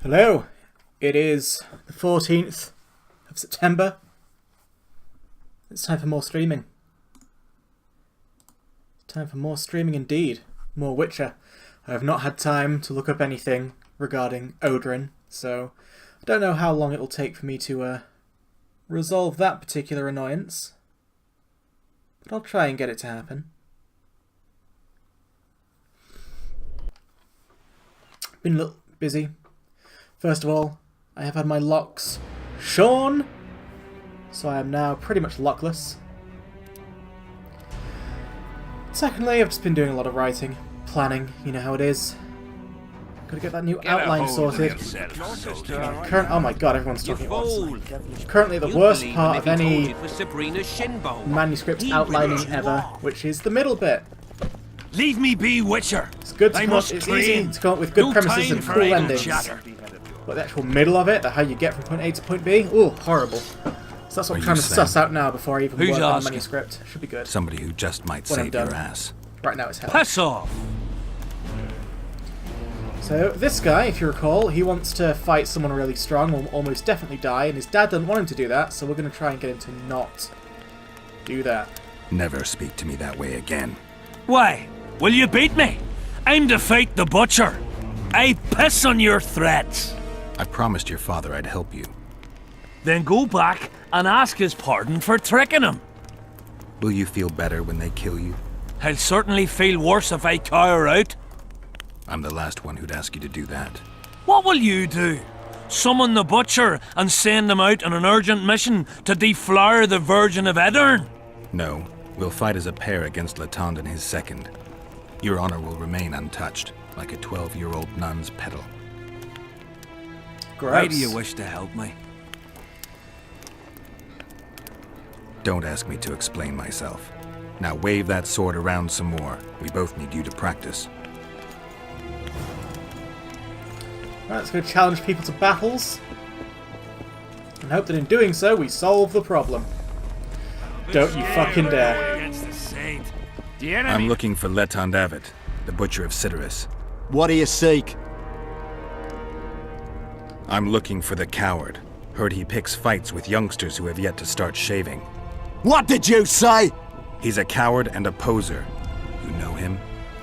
Hello, it is the 14th of September. It's time for more streaming. It's time for more streaming indeed. More Witcher. I have not had time to look up anything regarding Odrin, so I don't know how long it will take for me to resolve that particular annoyance. But I'll try and get it to happen. Been a little busy. First of all, I have had my locks shorn, so I am now pretty much lockless. Secondly, I've just been doing a lot of writing, planning, you know how it is. Gotta get that new outline sorted. Oh my god, everyone's talking at once. Currently the worst part of any manuscript outlining ever, which is the middle bit. Leave me be, Witcher. It's good to come up, it's easy to come up with good premises and cool endings. But the actual middle of it, how you get from point A to point B, ooh, horrible. So that's what I'm trying to suss out now before I even work on the manuscript. Should be good. Somebody who just might save your ass. Right now it's hell. Pass off! So this guy, if you recall, he wants to fight someone really strong, will almost definitely die, and his dad doesn't want him to do that, so we're going to try and get him to not do that. Never speak to me that way again. Why? Will you beat me? I'm to fight the Butcher. I piss on your threats. I promised your father I'd help you. Then go back and ask his pardon for tricking him. Will you feel better when they kill you? I'll certainly feel worse if I cower out. I'm the last one who'd ask you to do that. What will you do? Summon the Butcher and send him out on an urgent mission to deflower the Virgin of Aedirn? No, we'll fight as a pair against Latond and his second. Your honor will remain untouched, like a 12-year-old nun's petal. Gross. Why do you wish to help me? Don't ask me to explain myself. Now wave that sword around some more. We both need you to practice. Right, let's go challenge people to battles. And hope that in doing so, we solve the problem. Don't you fucking dare. Against the Saint. I'm looking for Letond Avet, the Butcher of Cidaris. What do you seek? I'm looking for the coward. Heard he picks fights with youngsters who have yet to start shaving. What did you say? He's a coward and a poser. You know him?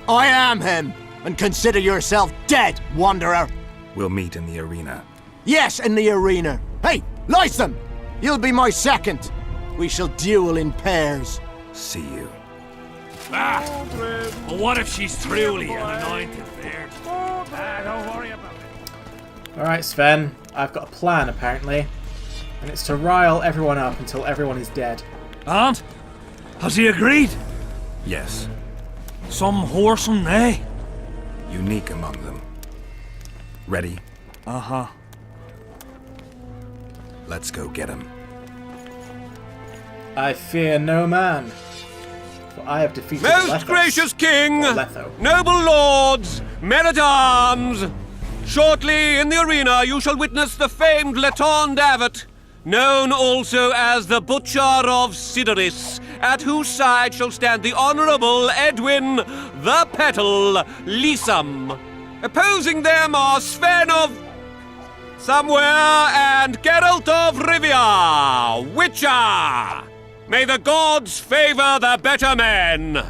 I am him, and consider yourself dead, wanderer. We'll meet in the arena. Yes, in the arena. Hey, Lyson! You'll be my second. We shall duel in pairs. See you. Ah! Well, what if she's truly an anointed there? Don't worry about it. Alright, Sven, I've got a plan, apparently. And it's to rile everyone up until everyone is dead. And? Has he agreed? Yes. Some whoresome, eh? Unique among them. Ready? Uh-huh. Let's go get him. I fear no man, for I have defeated Most Lethos, gracious King, or Letho. noble lords, men-at-arms, shortly in the arena you shall witness the famed Letond Avet, known also as the Butcher of Cidaris, at whose side shall stand the Honourable Edwin the Petal Lysum. Opposing them are Sven of Somewhere and Geralt of Rivia, Witcher. May the gods favor the better men.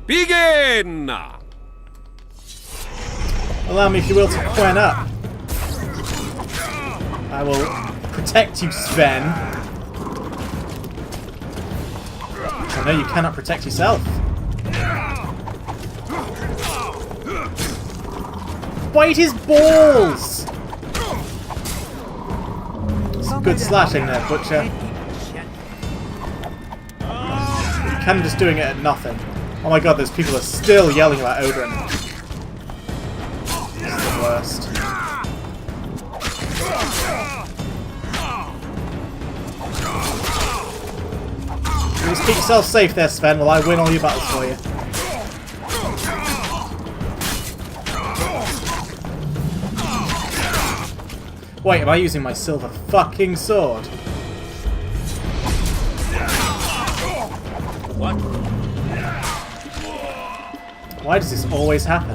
Begin! Allow me, if you will, to quen up. I will protect you, Sven. I know you cannot protect yourself. Bite his balls! Some good slashing there, Butcher. You're kind of just doing it at nothing. Oh my god, those people are still yelling about Odrin. This is the worst. You just keep yourself safe there, Sven, while I win all your battles for you. Wait, am I using my silver fucking sword? What? Why does this always happen?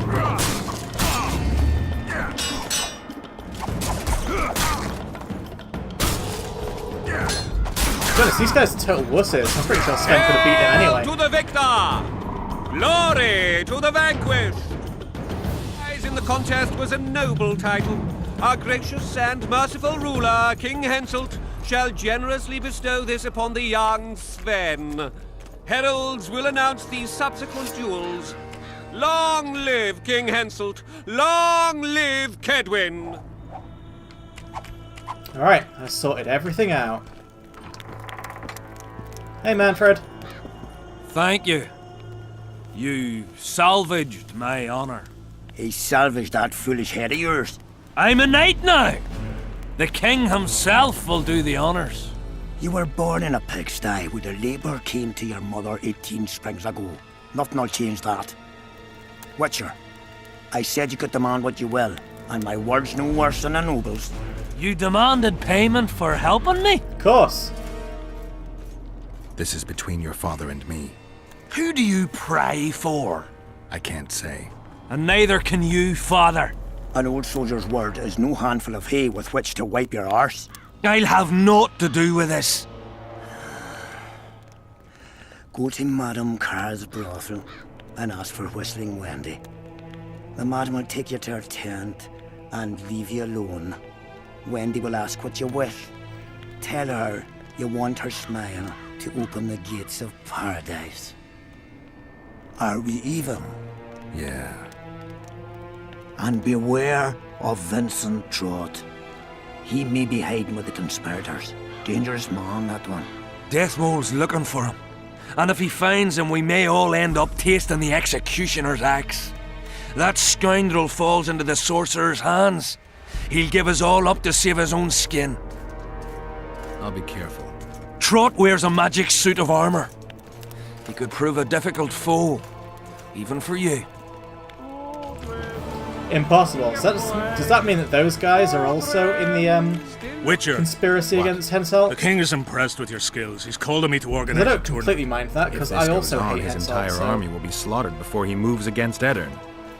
honest, these guys are total wusses. I'm pretty sure Sven could have beaten him Hail anyway. to the victor! Glory to the vanquished! Prize in the contest was a noble title. Our gracious and merciful ruler, King Henselt, shall generously bestow this upon the young Sven. Heralds will announce the subsequent duels. Long live King Henselt! Long live Kedwin! Alright, I sorted everything out. Hey, Manfred. Thank you. You salvaged my honor. He salvaged that foolish head of yours. I'm a knight now. The king himself will do the honors. You were born in a pigsty where the labour came to your mother 18 springs ago. Nothing'll change that. Witcher, I said you could demand what you will, and my word's no worse than a noble's. You demanded payment for helping me? Of course. This is between your father and me. Who do you pray for? I can't say. And neither can you, father. An old soldier's word is no handful of hay with which to wipe your arse. I'll have naught to do with this. Go to Madame Carr's brothel and ask for Whistling Wendy. The madam will take you to her tent and leave you alone. Wendy will ask what you wish. Tell her you want her smile to open the gates of paradise. Are we even? Yeah. And beware of Vincent Trott. He may be hiding with the conspirators. Dangerous man, that one. Deathmole's looking for him. And if he finds him, we may all end up tasting the executioner's axe. That scoundrel falls into the sorcerer's hands. He'll give us all up to save his own skin. I'll be careful. Trott wears a magic suit of armor. He could prove a difficult foe, even for you. Impossible. So does that mean that those guys are also in the Witcher, conspiracy against Henselt? the king is impressed with your skills. He's called on me to I organize a don't tournament. completely mind that, If because this I goes also on, hate his Henselt. entire so- army will be slaughtered before he moves against Eddern.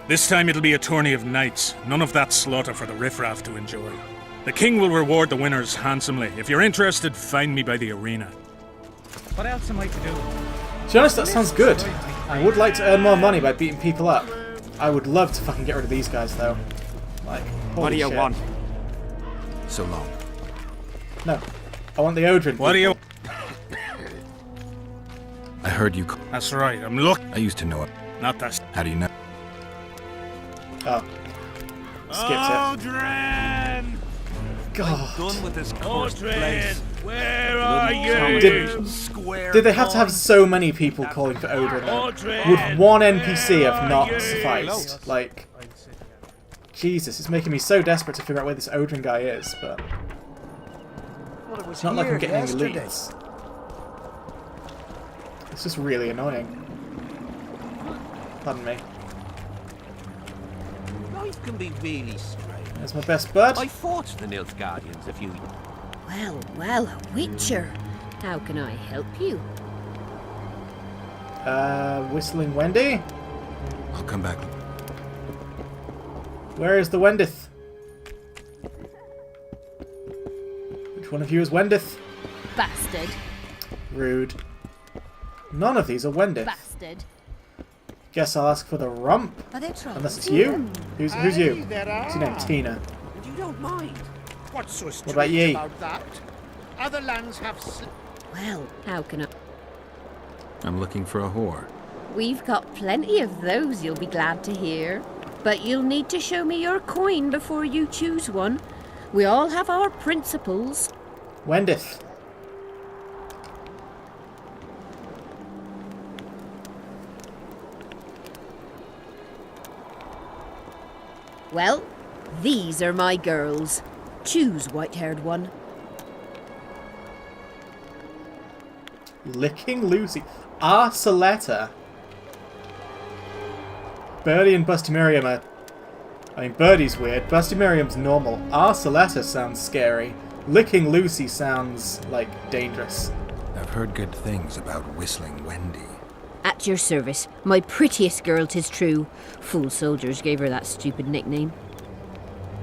This time it'll be a tourney of knights. None of that slaughter for the riffraff to enjoy. The king will reward the winners handsomely. If you're interested, find me by the arena. What else am I to do? To be honest, that sounds good. I would like to earn more money by beating people up. I would love to fucking get rid of these guys, though. Like, holy What do you shit. want? So long. No. I want the Odrin. What do you... I heard you. That's right, I'm look. I used to know it. Not that... How do you know? Oh. Skipped Odrin! it. God. Done with this cursed place. Where are Did they have to have so many people calling for Odrin, though? Would one NPC have not sufficed? Like... Jesus, it's making me so desperate to figure out where this Odrin guy is, but... It's not like I'm getting any leads. It's just really annoying. Pardon me. Life can be really strange. There's my best bud. I fought the Nilfgaardians a few... Well, well, Witcher. How can I help you? Whistling Wendy? I'll come back. Where is the Wendith? Which one of you is Wendith? Bastard. Rude. None of these are Wendith. Bastard. Guess I'll ask for the rump. Unless it's you. Who's you? What's your name? Tina. You don't mind. What's so What about ye? about that? Other lands have... Well, how can I... I'm looking for a whore. We've got plenty of those, you'll be glad to hear. But you'll need to show me your coin before you choose one. We all have our principles. Wendith. Well, these are my girls. Choose, white-haired one. Licking Lucy. Arceletta. Birdie and Busty Miriam are... I mean, Birdie's weird. Busty Miriam's normal. Arceletta sounds scary. Licking Lucy sounds, like, dangerous. I've heard good things about Whistling Wendy. At your service. My prettiest girl, 'tis true. Fool soldiers gave her that stupid nickname.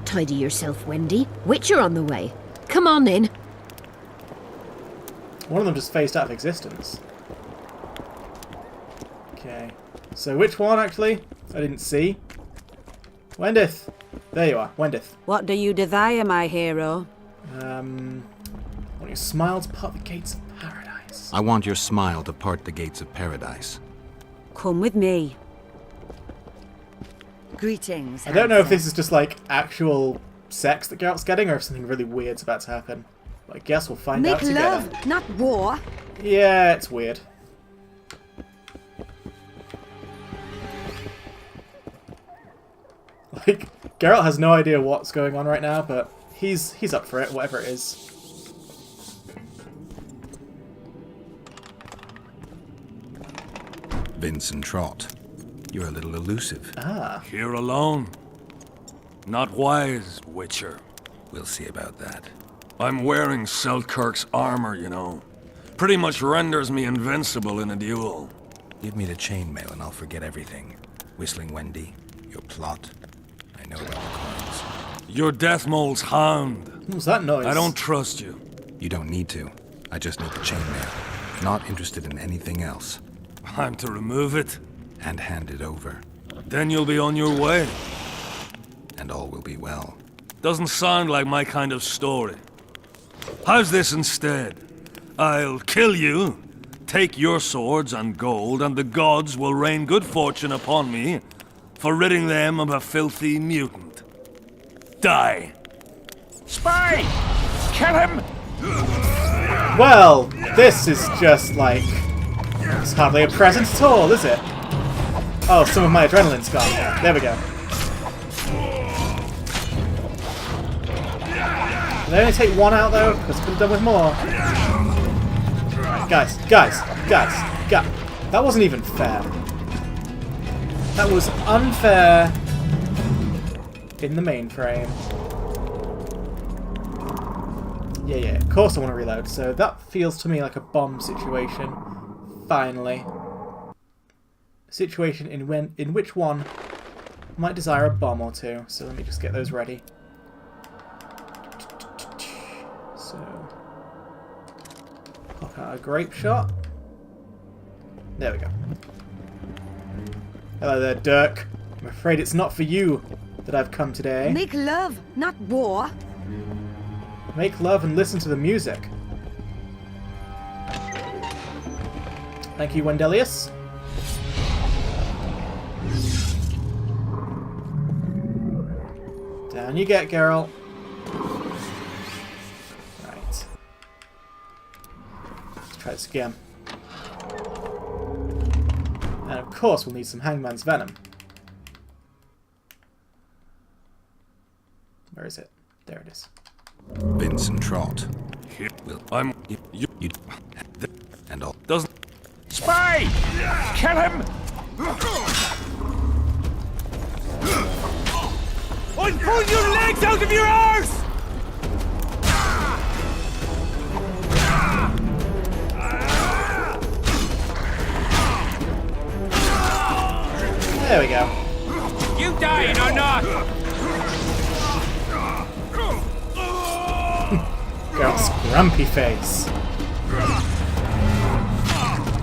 Tidy yourself, Wendy. Witcher on the way. Come on in. One of them just phased out of existence. Okay. So which one, actually? I didn't see. Wendith! There you are, Wendith. What do you desire, my hero? I want your smile to part the gates of paradise. I want your smile to part the gates of paradise. Come with me. Greetings. I don't know if this is just like actual sex that Geralt's getting or if something really weird's about to happen. But I guess we'll find out Make together. love, not war. Yeah, it's weird. Like, Geralt has no idea what's going on right now, but he's up for it, whatever it is. Vincent Trott, you're a little elusive. Ah. Here alone. Not wise, Witcher. We'll see about that. I'm wearing Selkirk's armor, you know. Pretty much renders me invincible in a duel. Give me the chainmail and I'll forget everything. Whistling Wendy, your plot. I know about the coins. Your Deathmole's hound. What was that noise? I don't trust you. You don't need to. I just need the chainmail. Not interested in anything else. I'm to remove it? And hand it over. Then you'll be on your way. And all will be well. Doesn't sound like my kind of story. How's this instead? I'll kill you, take your swords and gold, and the gods will rain good fortune upon me for ridding them of a filthy mutant. Die. Spy! Kill him! Well, this is just like... It's hardly a present at all, is it? Oh, some of my adrenaline's gone. There we go. Did they only take one out though? Because I could have done with more. Guys. That wasn't even fair. That was unfair in the mainframe. Yeah, of course I want to reload. So that feels to me like a bomb situation. Finally. A situation in which one might desire a bomb or two. So let me just get those ready. So, pop out a grape shot. There we go. Hello there, Dirk. I'm afraid it's not for you that I've come today. Make love, not war. Make love and listen to the music. Thank you, Wendelius. Down you get, Geralt. Right. Let's try this again. And of course we'll need some Hangman's Venom. Where is it? There it is. Vincent Trott. I'm... You and all. Doesn't... Spy! Kill him! I'll pull your legs out of your arse! There we go. You dying or not? Geralt's grumpy face.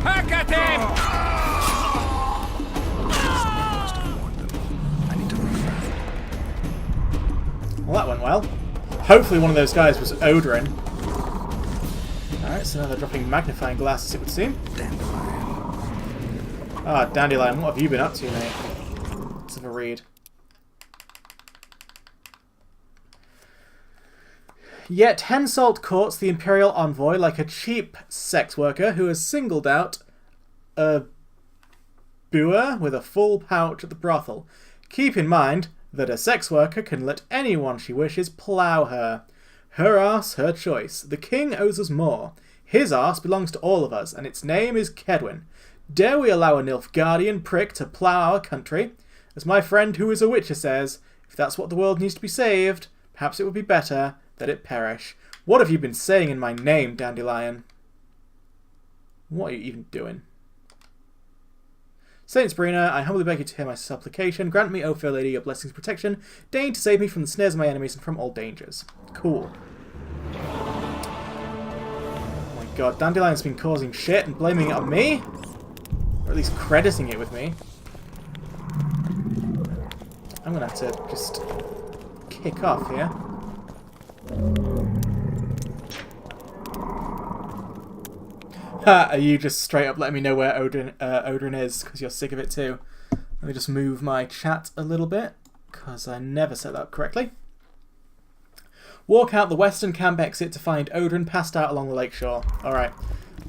Hack at him! I need to look around. Well, that went well. Hopefully one of those guys was Odorin. Alright, so now they're dropping magnifying glasses, it would seem. Dandelion. Ah, Dandelion, what have you been up to, mate? Let's have a read. Yet Henselt courts the Imperial envoy like a cheap sex worker who has singled out a boor with a full pouch at the brothel. Keep in mind that a sex worker can let anyone she wishes plough her. Her arse, her choice. The king owes us more. His arse belongs to all of us, and its name is Kedwin. Dare we allow a Nilfgaardian prick to plough our country? As my friend who is a witcher says, if that's what the world needs to be saved, perhaps it would be better that it perish. What have you been saying in my name, Dandelion? What are you even doing? Saint Sabrina, I humbly beg you to hear my supplication. Grant me, O fair lady, your blessings and protection. Deign to save me from the snares of my enemies and from all dangers. Cool. Oh my god, Dandelion's been causing shit and blaming it on me? Or at least crediting it with me. I'm gonna have to just kick off here. Ha! Are you just straight up letting me know where Odrin is because you're sick of it too? Let me just move my chat a little bit because I never set that up correctly. Walk out the western camp exit to find Odrin passed out along the lakeshore. Alright,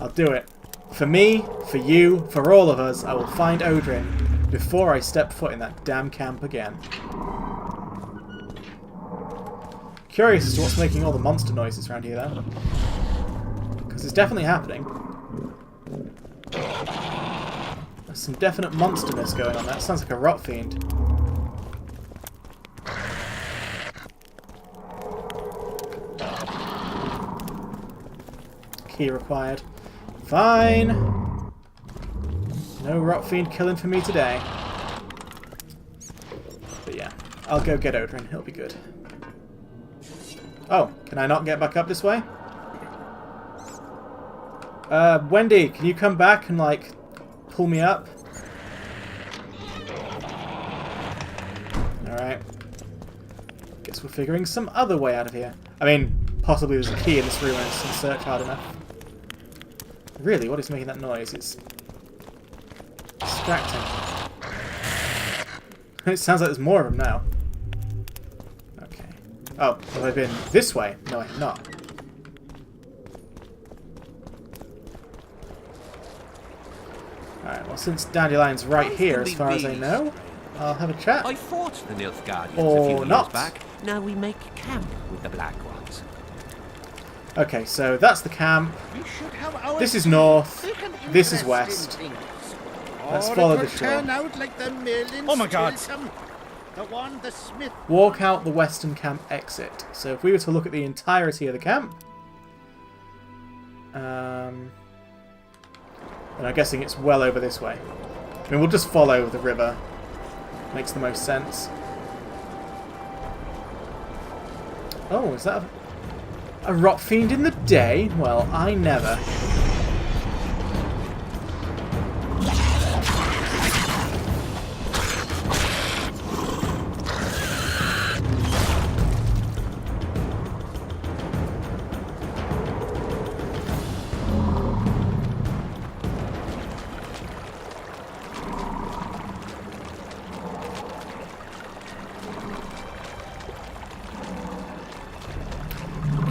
I'll do it. For me, for you, for all of us, I will find Odrin before I step foot in that damn camp again. Curious as to what's making all the monster noises around here though. Because it's definitely happening. There's some definite monsterness going on there. That sounds like a rot fiend. Key required. Fine. No rot fiend killing for me today. But yeah, I'll go get Odrin. He'll be good. Oh, can I not get back up this way? Wendy, can you come back and, like, pull me up? Alright. Guess we're figuring some other way out of here. I mean, possibly there's a key in this room and I can search hard enough. Really, what is making that noise? It's distracting. It sounds like there's more of them now. Okay. Oh, have I been this way? No, I'm not. Alright, well, since Dandelion's right here, as far as I know, I'll have a chat. I fought the Nilfgaardians or a few not. years back. Now we make camp with the Black Ones. Okay, so that's the camp. This is north. This is west. Let's follow the shore. Oh my god! The one the Smith. Walk out the western camp exit. So if we were to look at the entirety of the camp, then I'm guessing it's well over this way. I mean, we'll just follow the river. Makes the most sense. Oh, is that a rot fiend in the day? Well, I never.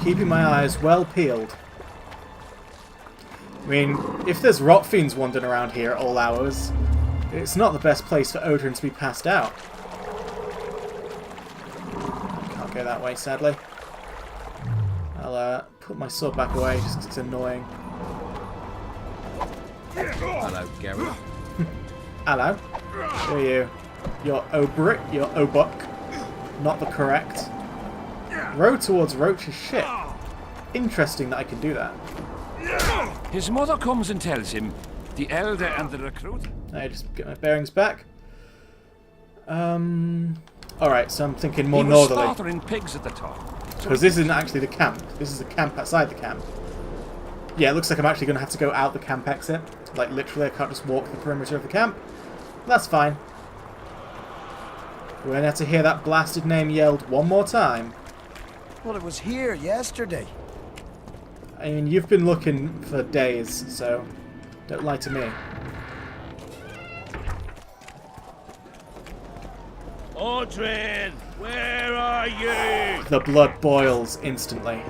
Keeping my eyes well peeled. I mean, if there's rot fiends wandering around here at all hours, it's not the best place for Odrin to be passed out. Can't go that way, sadly. I'll put my sword back away just 'cause it's annoying. Hello, Geralt. Hello. Who are you? You're Obrit, you're Obuk. Not the correct. Row towards Roach is shit. Interesting that I can do that. His mother comes and tells him, the elder and the recruit. I just get my bearings back. Alright, so I'm thinking more northerly. He was slaughtering pigs at the top. Because this isn't actually the camp. This is a camp outside the camp. Yeah, it looks like I'm actually going to have to go out the camp exit. Like, literally, I can't just walk the perimeter of the camp. That's fine. We're going to have to hear that blasted name yelled one more time. Well, it was here yesterday. I mean, you've been looking for days, so don't lie to me. Odrin, where are you? The blood boils instantly.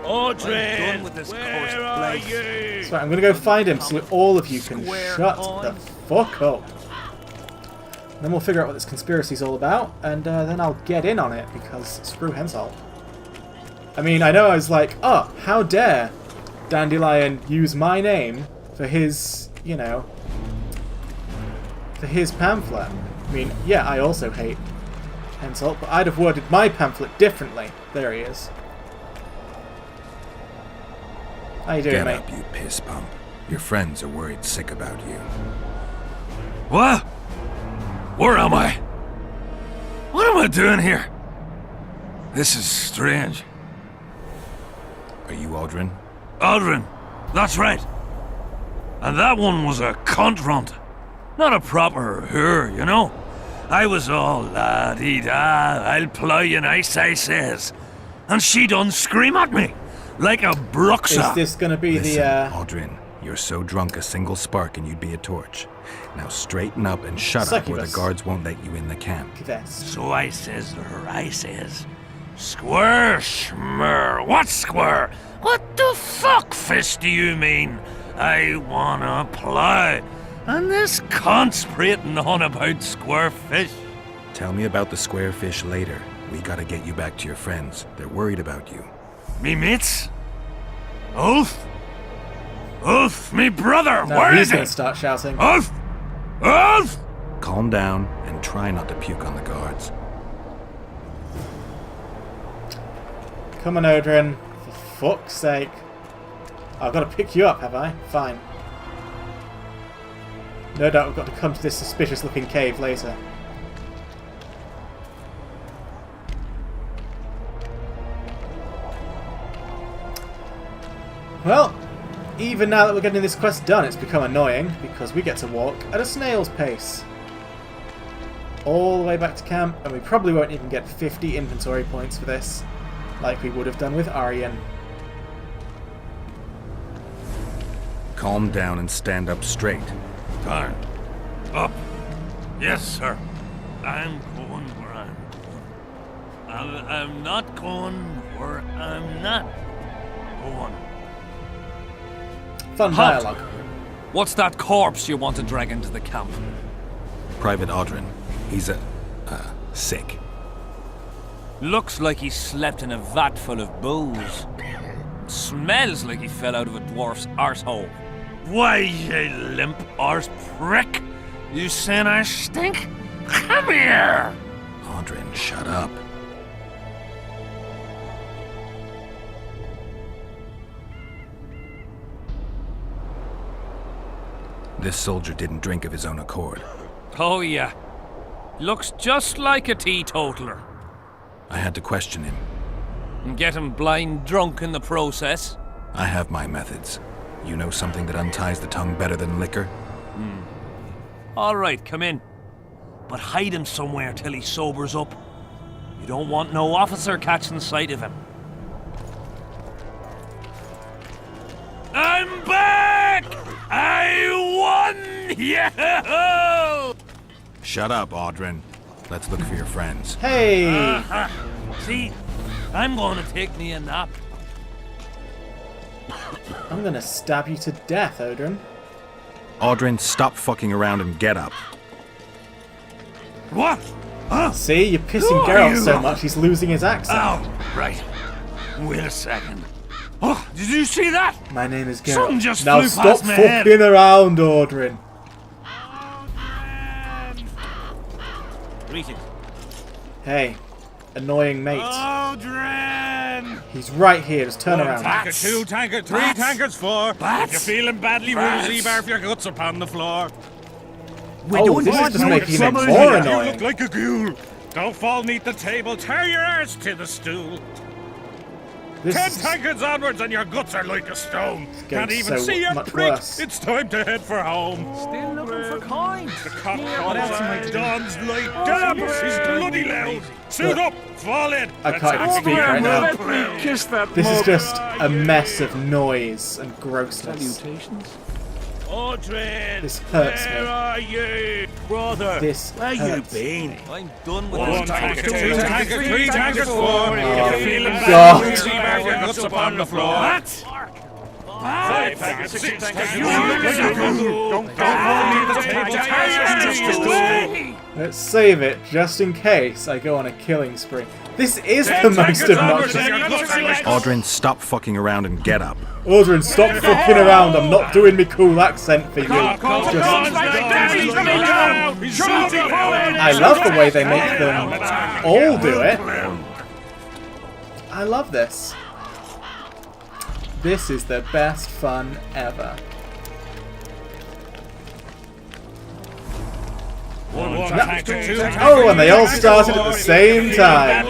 Odrin, where are you? So I'm going to go find him so all of you can shut the fuck up. Then we'll figure out what this conspiracy is all about, and then I'll get in on it, because screw Henselt. I mean, I know I was like, oh, how dare Dandelion use my name for his, you know, for his pamphlet. I mean, yeah, I also hate Henselt, but I'd have worded my pamphlet differently. There he is. How you doing, Get mate? up, you piss pump. Your friends are worried sick about you. What? Where am I? What am I doing here? This is strange. Are you Aldrin? Aldrin, That's right. And that one was a cunt runt. Not a proper her, you know. I was all la-dee-da, I'll ply you nice, I says. And she done scream at me, like a bruxa. Is this gonna be Listen, the, Aldrin, you're so drunk a single spark and you'd be a torch. Now straighten up and shut up, or the Succubus. guards won't let you in the camp. So I says to her, I says, Square, schmer, what square? What the fuck fist do you mean? I wanna ply. And this cunt's prating on about square fish. Tell me about the square fish later. We gotta get you back to your friends. They're worried about you. Me mates? Ulf? Ulf, me brother, No, where he's is gonna it? start shouting. Ulf! Ulf! Calm down and try not to puke on the guards. Come on, Odrin. For fuck's sake. I've got to pick you up, have I? Fine. No doubt we've got to come to this suspicious-looking cave later. Well, even now that we're getting this quest done, it's become annoying, because we get to walk at a snail's pace. All the way back to camp, and we probably won't even get 50 inventory points for this, like we would have done with Aryan. Calm down and stand up straight. Turn. Up. Yes, sir. I'm going where I'm going. I'm not going where I'm not going. Fun Halt. dialogue. What's that corpse you want to drag into the camp? Private Aldrin. He's sick. Looks like he slept in a vat full of booze. Smells like he fell out of a dwarf's arsehole. Why, you limp arse prick? You saying I stink? Come here! Aldrin, shut up. This soldier didn't drink of his own accord. Oh yeah. Looks just like a teetotaler. I had to question him. And get him blind drunk in the process. I have my methods. You know something that unties the tongue better than liquor? Alright, come in. But hide him somewhere till he sobers up. You don't want no officer catching sight of him. I'm back! I won! Yeah! Shut up, Aldrin. Let's look for your friends. Hey! See, I'm going to take me a nap. I'm gonna stab you to death, Odrin. Aldrin, stop fucking around and get up. What? Huh? See, you're pissing Who are Geralt you? so much he's losing his accent. Oh, right. Wait a second. Oh, did you see that? My name is Geralt. Something just Now flew stop past my head. fucking around, Aldrin. Greetings. Hey, annoying mate. Aldrin! He's right here, just turn around. Tankard 2, Tankard 3, Bats. Tankard 4. Bats. If you're feeling badly Bats. woozy, barf your guts upon the floor. Oh, this is just making him more You annoying. look like a ghoul. Don't fall neath the table, tear your arse to the stool. This 10 is tankards onwards and your guts are like a stone. Can't getting even so see your much prick. worse. It's time to head for home. Still looking for coins. The cock calls Don's like damn, he's bloody loud. Suit up, fall in. I can't even speak right now. Kiss that This is mug. just a mess of noise and grossness. Aldrin, This hurts where me. are you? Brother, This hurts. I'm done with 1 this. tankard, 2 tankard, 3 tankard, 4. Oh, If you're feeling God. bad, woozy, barf your guts upon the floor. 5 tankard, 6 tankard, don't fall neath the table, tear your arse to the stool. Let's save it, just in case I go on a killing spree. This is the most obnoxious. Aldrin, stop fucking around and get up. Aldrin, stop fucking around. I'm not doing me cool accent for you. Just, I love the way they make them all do it. I love this. This is the best fun ever. Oh, and they all started at the same time.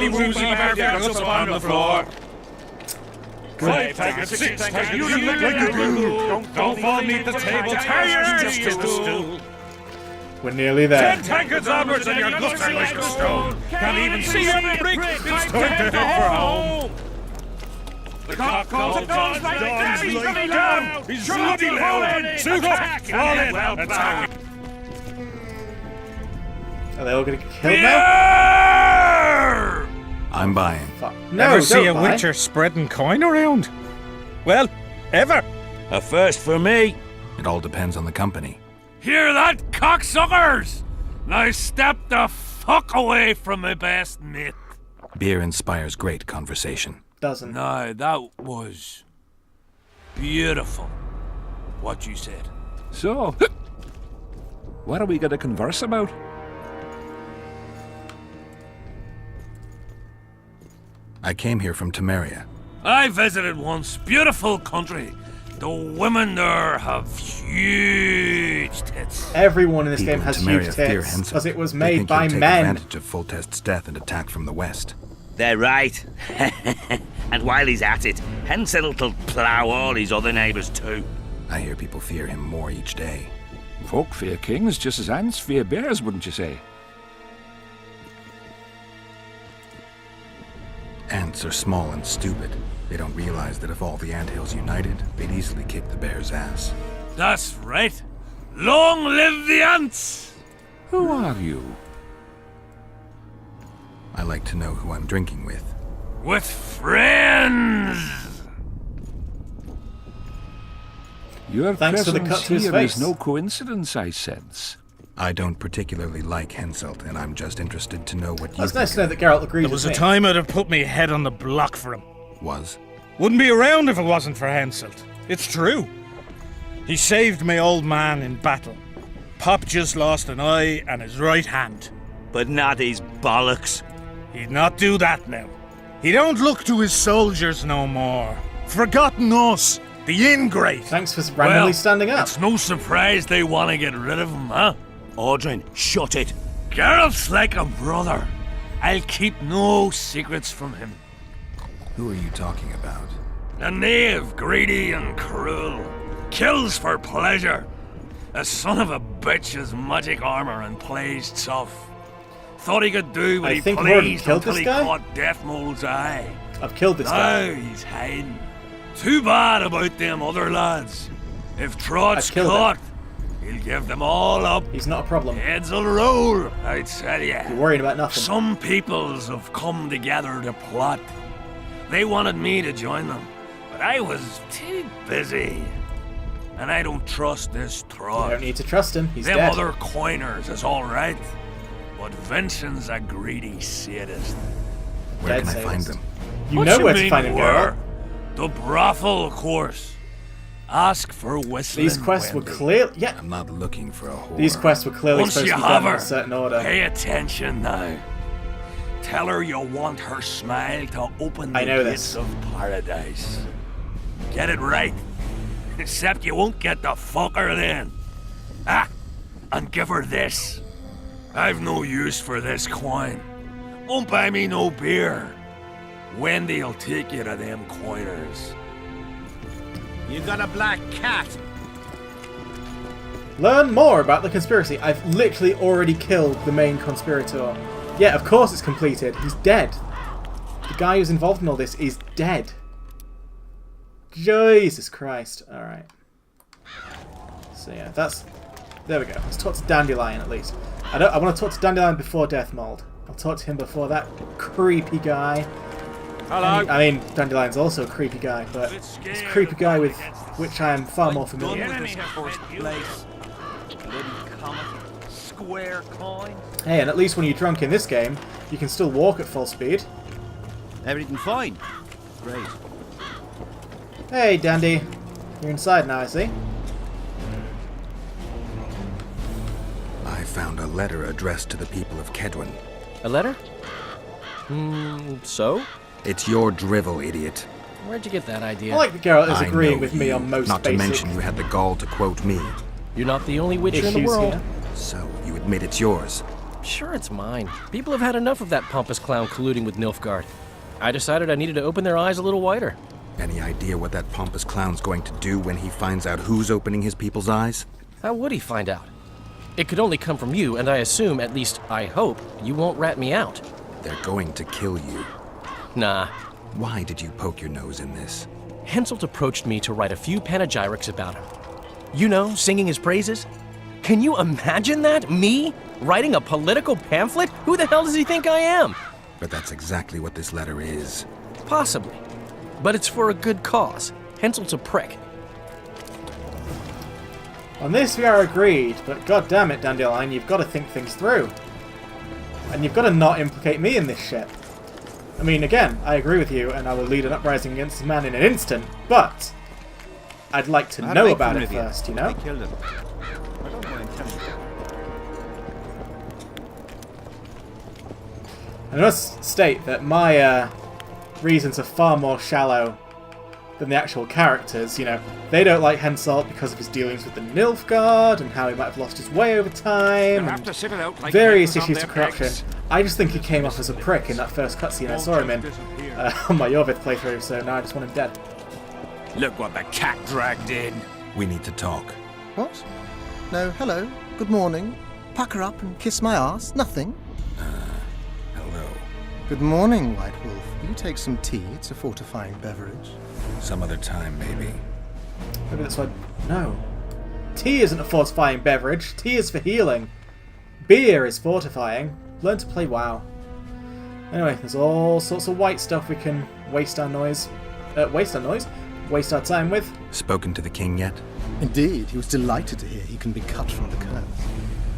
5 packets, 6 packets. You look like a ghoul. Don't fall beneath the table. Tie your just to the stool. We're nearly there. 10 tankards onwards and your guts are like a stone. Can't even see your brick. It's time to head for home. The cock calls the Don's like down. He's bloody loud. Suit up. Fall in. Attack. Are they all gonna get killed now? I'm buying. Fuck. No, Ever see a don't buy. witcher spreading coin around? Well, ever. A first for me. It all depends on the company. Hear that, cocksuckers? Now step the fuck away from my best mate. Beer inspires great conversation. Doesn't. No, that was beautiful, what you said. So, what are we going to converse about? I came here from Temeria. I visited once. Beautiful country. The women there have huge tits. Everyone in this People game in has Temeria huge fear tits, Henselt. because it was They made think by he'll take men. advantage of Foltest's death and attack from the west. They're right. And while he's at it, Henselt will plough all his other neighbours too. I hear people fear him more each day. Folk fear kings just as ants fear bears, wouldn't you say? Ants are small and stupid. They don't realize that if all the anthills united, they'd easily kick the bear's ass. That's right. Long live the ants! Who are you? I like to know who I'm drinking with. With friends! Your Thanks for the presence cut to his here face. is no coincidence, I sense. I don't particularly like Henselt, and I'm just interested to know what you It's think nice to know that Geralt agrees There was a with me. time I'd have put me head on the block for him. was. Wouldn't be around if it wasn't for Henselt. It's true. He saved my old man in battle. Pop just lost an eye and his right hand. But not his bollocks. He'd not do that now. He don't look to his soldiers no more. Forgotten us, the ingrate. Thanks for randomly standing up. It's no surprise they want to get rid of him, huh? Audrin, shut it. Geralt's like a brother. I'll keep no secrets from him. Who are you talking about? A knave, greedy and cruel. Kills for pleasure. A son of a bitch has magic armor and plays tough. Thought he could do what I he think I've already pleased killed until this he guy? caught Deathmold's eye. I've killed this guy. Now he's hiding. Too bad about them other lads. If Trott's I've killed caught, he'll give them all up. He's not a problem. Heads will roll, I tell ya. You're worrying about nothing. Some peoples have come together to plot. They wanted me to join them, but I was too busy. And I don't trust this You Trott. don't need to trust him. He's Them dead. other coiners is alright, but Vincent's a greedy sadist. Where Dead can I find sadist. them? You What know you where to mean find him, where? Geralt. The brothel, of course. Ask for Whistling These quests were Wendy. clear. Yeah, I'm not looking for a whore. these quests were clearly Once supposed you to be have done in her, a certain order. pay attention now. Tell her you want her smile to open I the know gates this. of paradise. Get it right. Except you won't get the fucker then. Ah, and give her this. I've no use for this coin. Won't buy me no beer. Wendy'll take you to them coiners. You got a black cat. Learn more about the conspiracy. I've literally already killed the main conspirator. Yeah, of course it's completed. He's dead. The guy who's involved in all this is dead. Jesus Christ. Alright. So yeah, that's... There we go. Let's talk to Dandelion at least. I want to talk to Dandelion before Deathmold. I'll talk to him before that creepy guy. Hello. I mean, Dandelion's also a creepy guy, but it's a creepy guy with which I am far more familiar with. Square coin. Hey, and at least when you're drunk in this game, you can still walk at full speed. Everything fine? Great. Hey, Dandy. You're inside now, I see. I found a letter addressed to the people of Kedwin. A letter? So? It's your drivel, idiot. Where'd you get that idea? I like that Geralt is I agreeing know with me you, on most Not basic to mention you had the gall to quote me. You're not the only witcher in the issues world. here. So, you admit it's yours. Sure, it's mine. People have had enough of that pompous clown colluding with Nilfgaard. I decided I needed to open their eyes a little wider. Any idea what that pompous clown's going to do when he finds out who's opening his people's eyes? How would he find out? It could only come from you, and I assume, at least I hope, you won't rat me out. They're going to kill you. Nah. Why did you poke your nose in this? Henselt approached me to write a few panegyrics about him. You know, singing his praises. Can you imagine that? Me? Writing a political pamphlet? Who the hell does he think I am? But that's exactly what this letter is. Possibly. But it's for a good cause. Henselt's a prick. On this we are agreed, but god damn it, Dandelion, you've got to think things through. And you've got to not implicate me in this shit. I mean, again, I agree with you, and I will lead an uprising against this man in an instant, but I'd like to know about it first, you know? I killed him. I don't mind telling you. I must state that my reasons are far more shallow than the actual characters. You know, they don't like Henselt because of his dealings with the Nilfgaard and how he might have lost his way over time, and various issues of corruption. I just think he came off as a prick in that first cutscene I saw him in on my Jorvith playthrough, so now I just want him dead. Look what the cat dragged in. We need to talk. What? No, hello, good morning. Pucker up and kiss my ass, nothing. Hello. Good morning, White Wolf. Will you take some tea? It's a fortifying beverage. Some other time, maybe. Maybe that's why... No. Tea isn't a fortifying beverage. Tea is for healing. Beer is fortifying. Learn to play WoW. Anyway, there's all sorts of white stuff we can waste our time with. Spoken to the king yet? Indeed, he was delighted to hear he can be cut from the curse.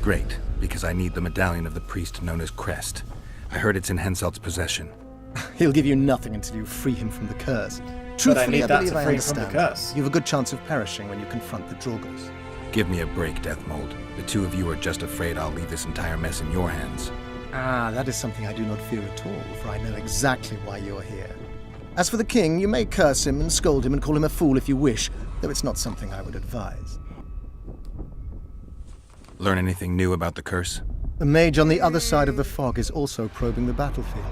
Great, because I need the medallion of the priest known as Crest. I heard it's in Henselt's possession. He'll give you nothing until you free him from the curse. But I need that believe to I free him from the understand. curse. You have a good chance of perishing when you confront the Draugrs. Give me a break, Deathmold. The two of you are just afraid I'll leave this entire mess in your hands. Ah, that is something I do not fear at all, for I know exactly why you are here. As for the king, you may curse him and scold him and call him a fool if you wish, though it's not something I would advise. Learn anything new about the curse? The mage on the other side of the fog is also probing the battlefield.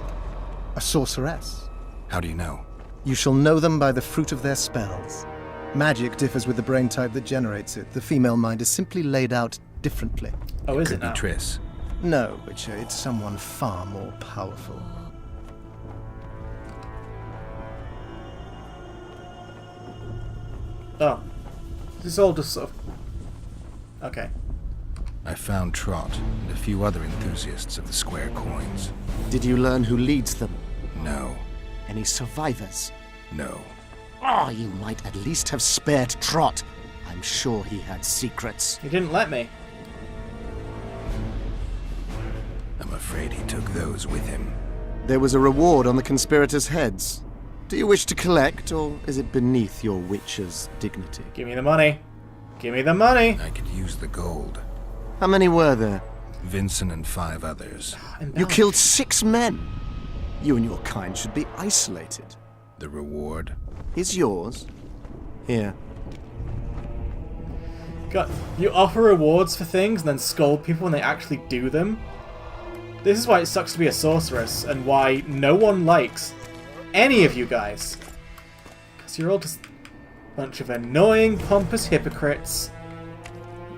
A sorceress. How do you know? You shall know them by the fruit of their spells. Magic differs with the brain type that generates it. The female mind is simply laid out differently. Oh, is it Could be now? Triss. No, Witcher, it's someone far more powerful. Oh. This is all just sort of... Okay. I found Trot and a few other enthusiasts of the square coins. Did you learn who leads them? No. Any survivors? No. Oh, you might at least have spared Trot. I'm sure he had secrets. He didn't let me. I'm afraid he took those with him. There was a reward on the conspirators' heads. Do you wish to collect, or is it beneath your witcher's dignity? Give me the money. Give me the money. I could use the gold. How many were there? Vincent and 5 others. You killed 6 men. You and your kind should be isolated. The reward? Is yours. Here. God, you offer rewards for things and then scold people when they actually do them? This is why it sucks to be a sorceress, and why no one likes any of you guys. Because you're all just a bunch of annoying, pompous hypocrites.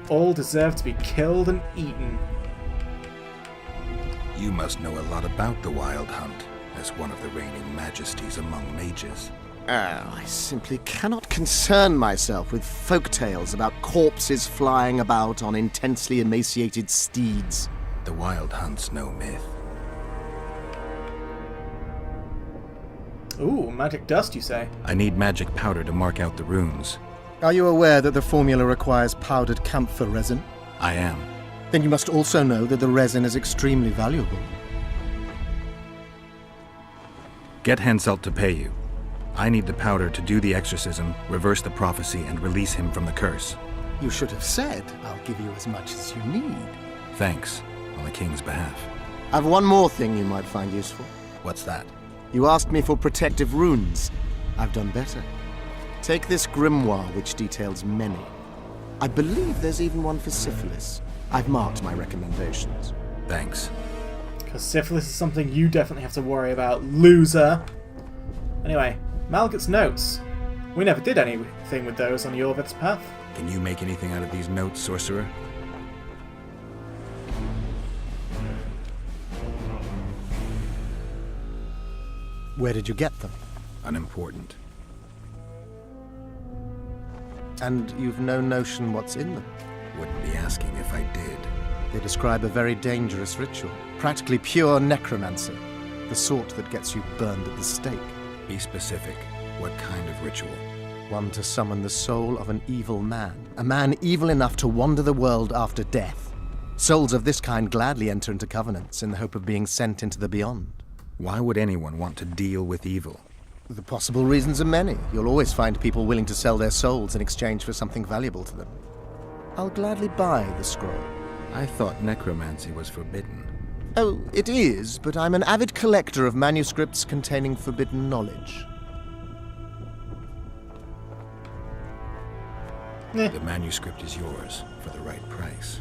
All deserve to be killed and eaten. You must know a lot about the Wild Hunt, as one of the reigning majesties among mages. I simply cannot concern myself with folk tales about corpses flying about on intensely emaciated steeds. The Wild Hunt's no myth. Ooh, magic dust, you say? I need magic powder to mark out the runes. Are you aware that the formula requires powdered camphor resin? I am. Then you must also know that the resin is extremely valuable. Get Henselt to pay you. I need the powder to do the exorcism, reverse the prophecy, and release him from the curse. You should have said, I'll give you as much as you need. Thanks, on the king's behalf. I've one more thing you might find useful. What's that? You asked me for protective runes. I've done better. Take this grimoire, which details many. I believe there's even one for syphilis. I've marked my recommendations. Thanks. Because syphilis is something you definitely have to worry about, loser. Anyway, Malgut's notes. We never did anything with those on Yorved's path. Can you make anything out of these notes, sorcerer? Where did you get them? Unimportant. And you've no notion what's in them? Wouldn't be asking if I did. They describe a very dangerous ritual. Practically pure necromancy. The sort that gets you burned at the stake. Be specific. What kind of ritual? One to summon the soul of an evil man. A man evil enough to wander the world after death. Souls of this kind gladly enter into covenants in the hope of being sent into the beyond. Why would anyone want to deal with evil? The possible reasons are many. You'll always find people willing to sell their souls in exchange for something valuable to them. I'll gladly buy the scroll. I thought necromancy was forbidden. Oh, it is, but I'm an avid collector of manuscripts containing forbidden knowledge. The manuscript is yours for the right price.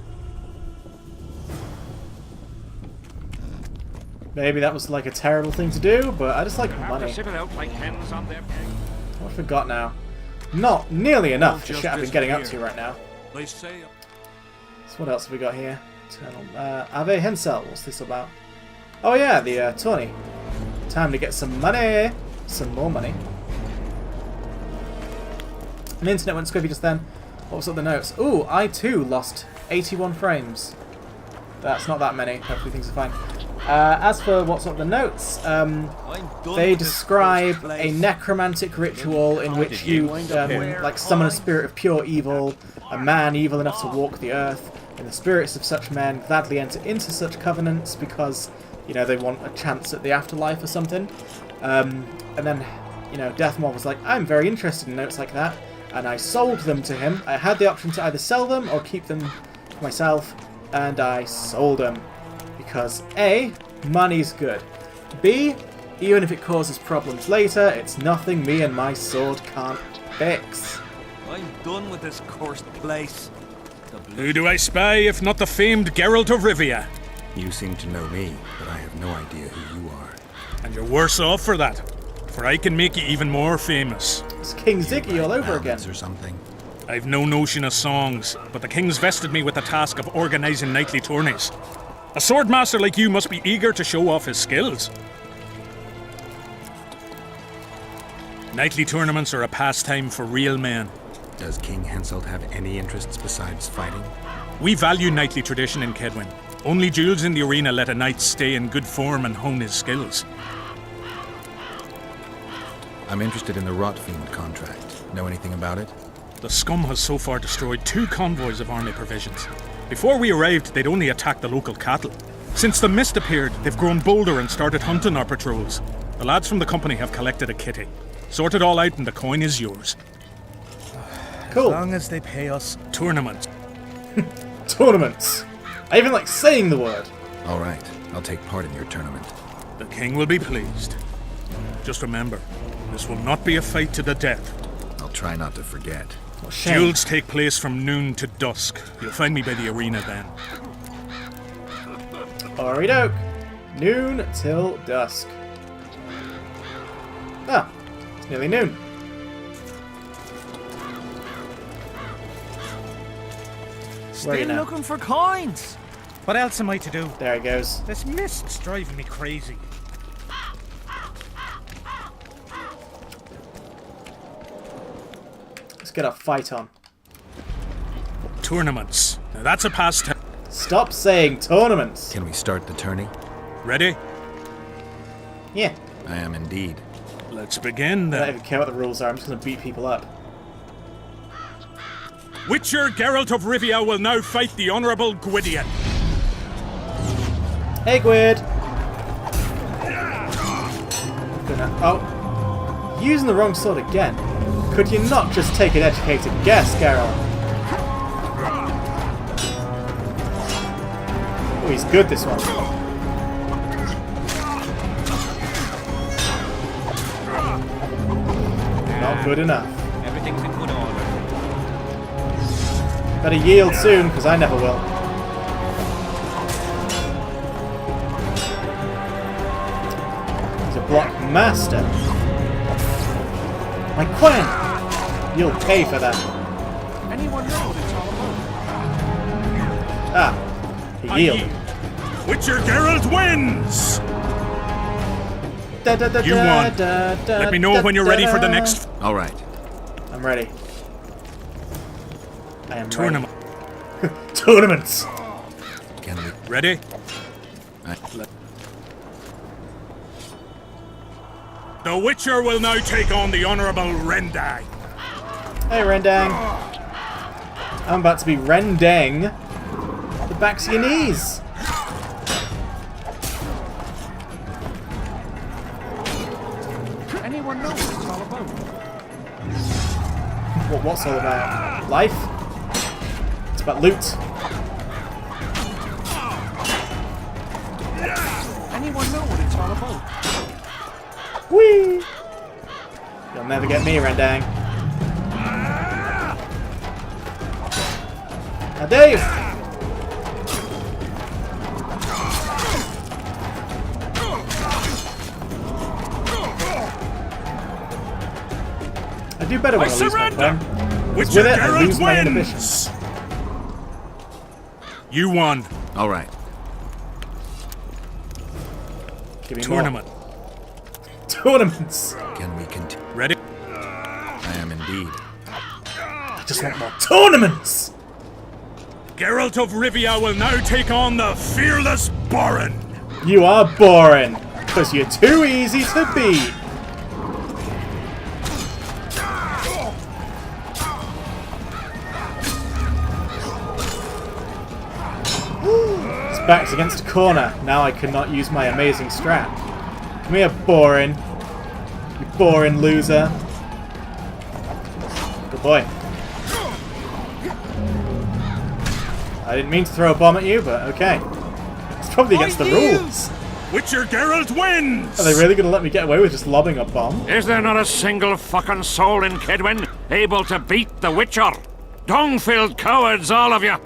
Maybe that was like a terrible thing to do, but I just like money. Like hens on their I forgot now. Not nearly enough for shit I've been getting up to right now. They say. So what else have we got here? Ave Hensel, what's this about? Oh yeah, the tourney. Time to get some money. Some more money. The internet went squiffy just then. What was up the notes? Ooh, I too lost 81 frames. That's not that many. Hopefully things are fine. As for what's up the notes, they describe a necromantic ritual in which you like summon a spirit of pure evil, a man evil enough to walk the earth, and the spirits of such men gladly enter into such covenants because, you know, they want a chance at the afterlife or something. And then, you know, Deathmob was like, I'm very interested in notes like that, and I sold them to him. I had the option to either sell them or keep them for myself, and I sold them. Because A, money's good. B, even if it causes problems later, it's nothing me and my sword can't fix. I'm done with this cursed place. Who do I spy if not the famed Geralt of Rivia? You seem to know me, but I have no idea who you are. And you're worse off for that, for I can make you even more famous. It's King Ziggy all over again. Or something. I've no notion of songs, but the king's vested me with the task of organising knightly tourneys. A swordmaster like you must be eager to show off his skills. Knightly tournaments are a pastime for real men. Does King Henselt have any interests besides fighting? We value knightly tradition in Kedwin. Only duels in the arena let a knight stay in good form and hone his skills. I'm interested in the Rotfiend contract. Know anything about it? The scum has so far destroyed 2 convoys of army provisions. Before we arrived, they'd only attacked the local cattle. Since the mist appeared, they've grown bolder and started hunting our patrols. The lads from the company have collected a kitty. Sort it all out and the coin is yours. Cool. As long as they pay us tournaments. Tournaments. I even like saying the word. All right, I'll take part in your tournament. The king will be pleased. Just remember, this will not be a fight to the death. I'll try not to forget. Duels take place from noon to dusk. You'll find me by the arena then. Alright, doke. Noon till dusk. Ah, it's nearly noon. Where are you Still now? looking for coins. What else am I to do? There he goes. This mist's driving me crazy. Let's get a fight on. Tournaments. Now that's a pastime. Stop saying tournaments. Can we start the tourney? Ready? Yeah. I am indeed. Let's begin I don't then. even care what the rules are. I'm just going to beat people up. Witcher Geralt of Rivia will now fight the Honourable Gwydion. Hey, Gwyd. Oh. Using the wrong sword again. Could you not just take an educated guess, Geralt? Oh, he's good, this one. Not good enough. Everything's in good order. Better yield soon, because I never will. He's a block master. My Quen! You'll pay for that. Anyone know what it's all about? Ah, he yielded. Witcher Geralt wins! You won. Let me know when you're ready for the next... All right. I'm ready. I am tournament. Ready. Tournaments! Can we... Ready? The Witcher will now take on the Honourable Rendang. Hey, Rendang. I'm about to be Rendang the backs of your knees. Anyone know what it's all about? What's all about? Life? It's about loot. Anyone know what it's all about? Whee! You'll never get me, Rendang. Now, Dave! I do better when I lose my Quen. With it, I lose my inhibitions. You won. All right. Give me Tournament. More. Tournaments! Can we continue? Ready? I am indeed. I just want more tournaments! Geralt of Rivia will now take on the fearless Borin. You are boring, because you're too easy to beat. His back's against a corner. Now I cannot use my amazing strat. Come here, boring. You boring loser. Good boy. I didn't mean to throw a bomb at you, but okay. It's probably against the rules. Witcher Geralt wins! Are they really going to let me get away with just lobbing a bomb? Is there not a single fucking soul in Kedwin able to beat the Witcher? Dung-filled cowards, all of you!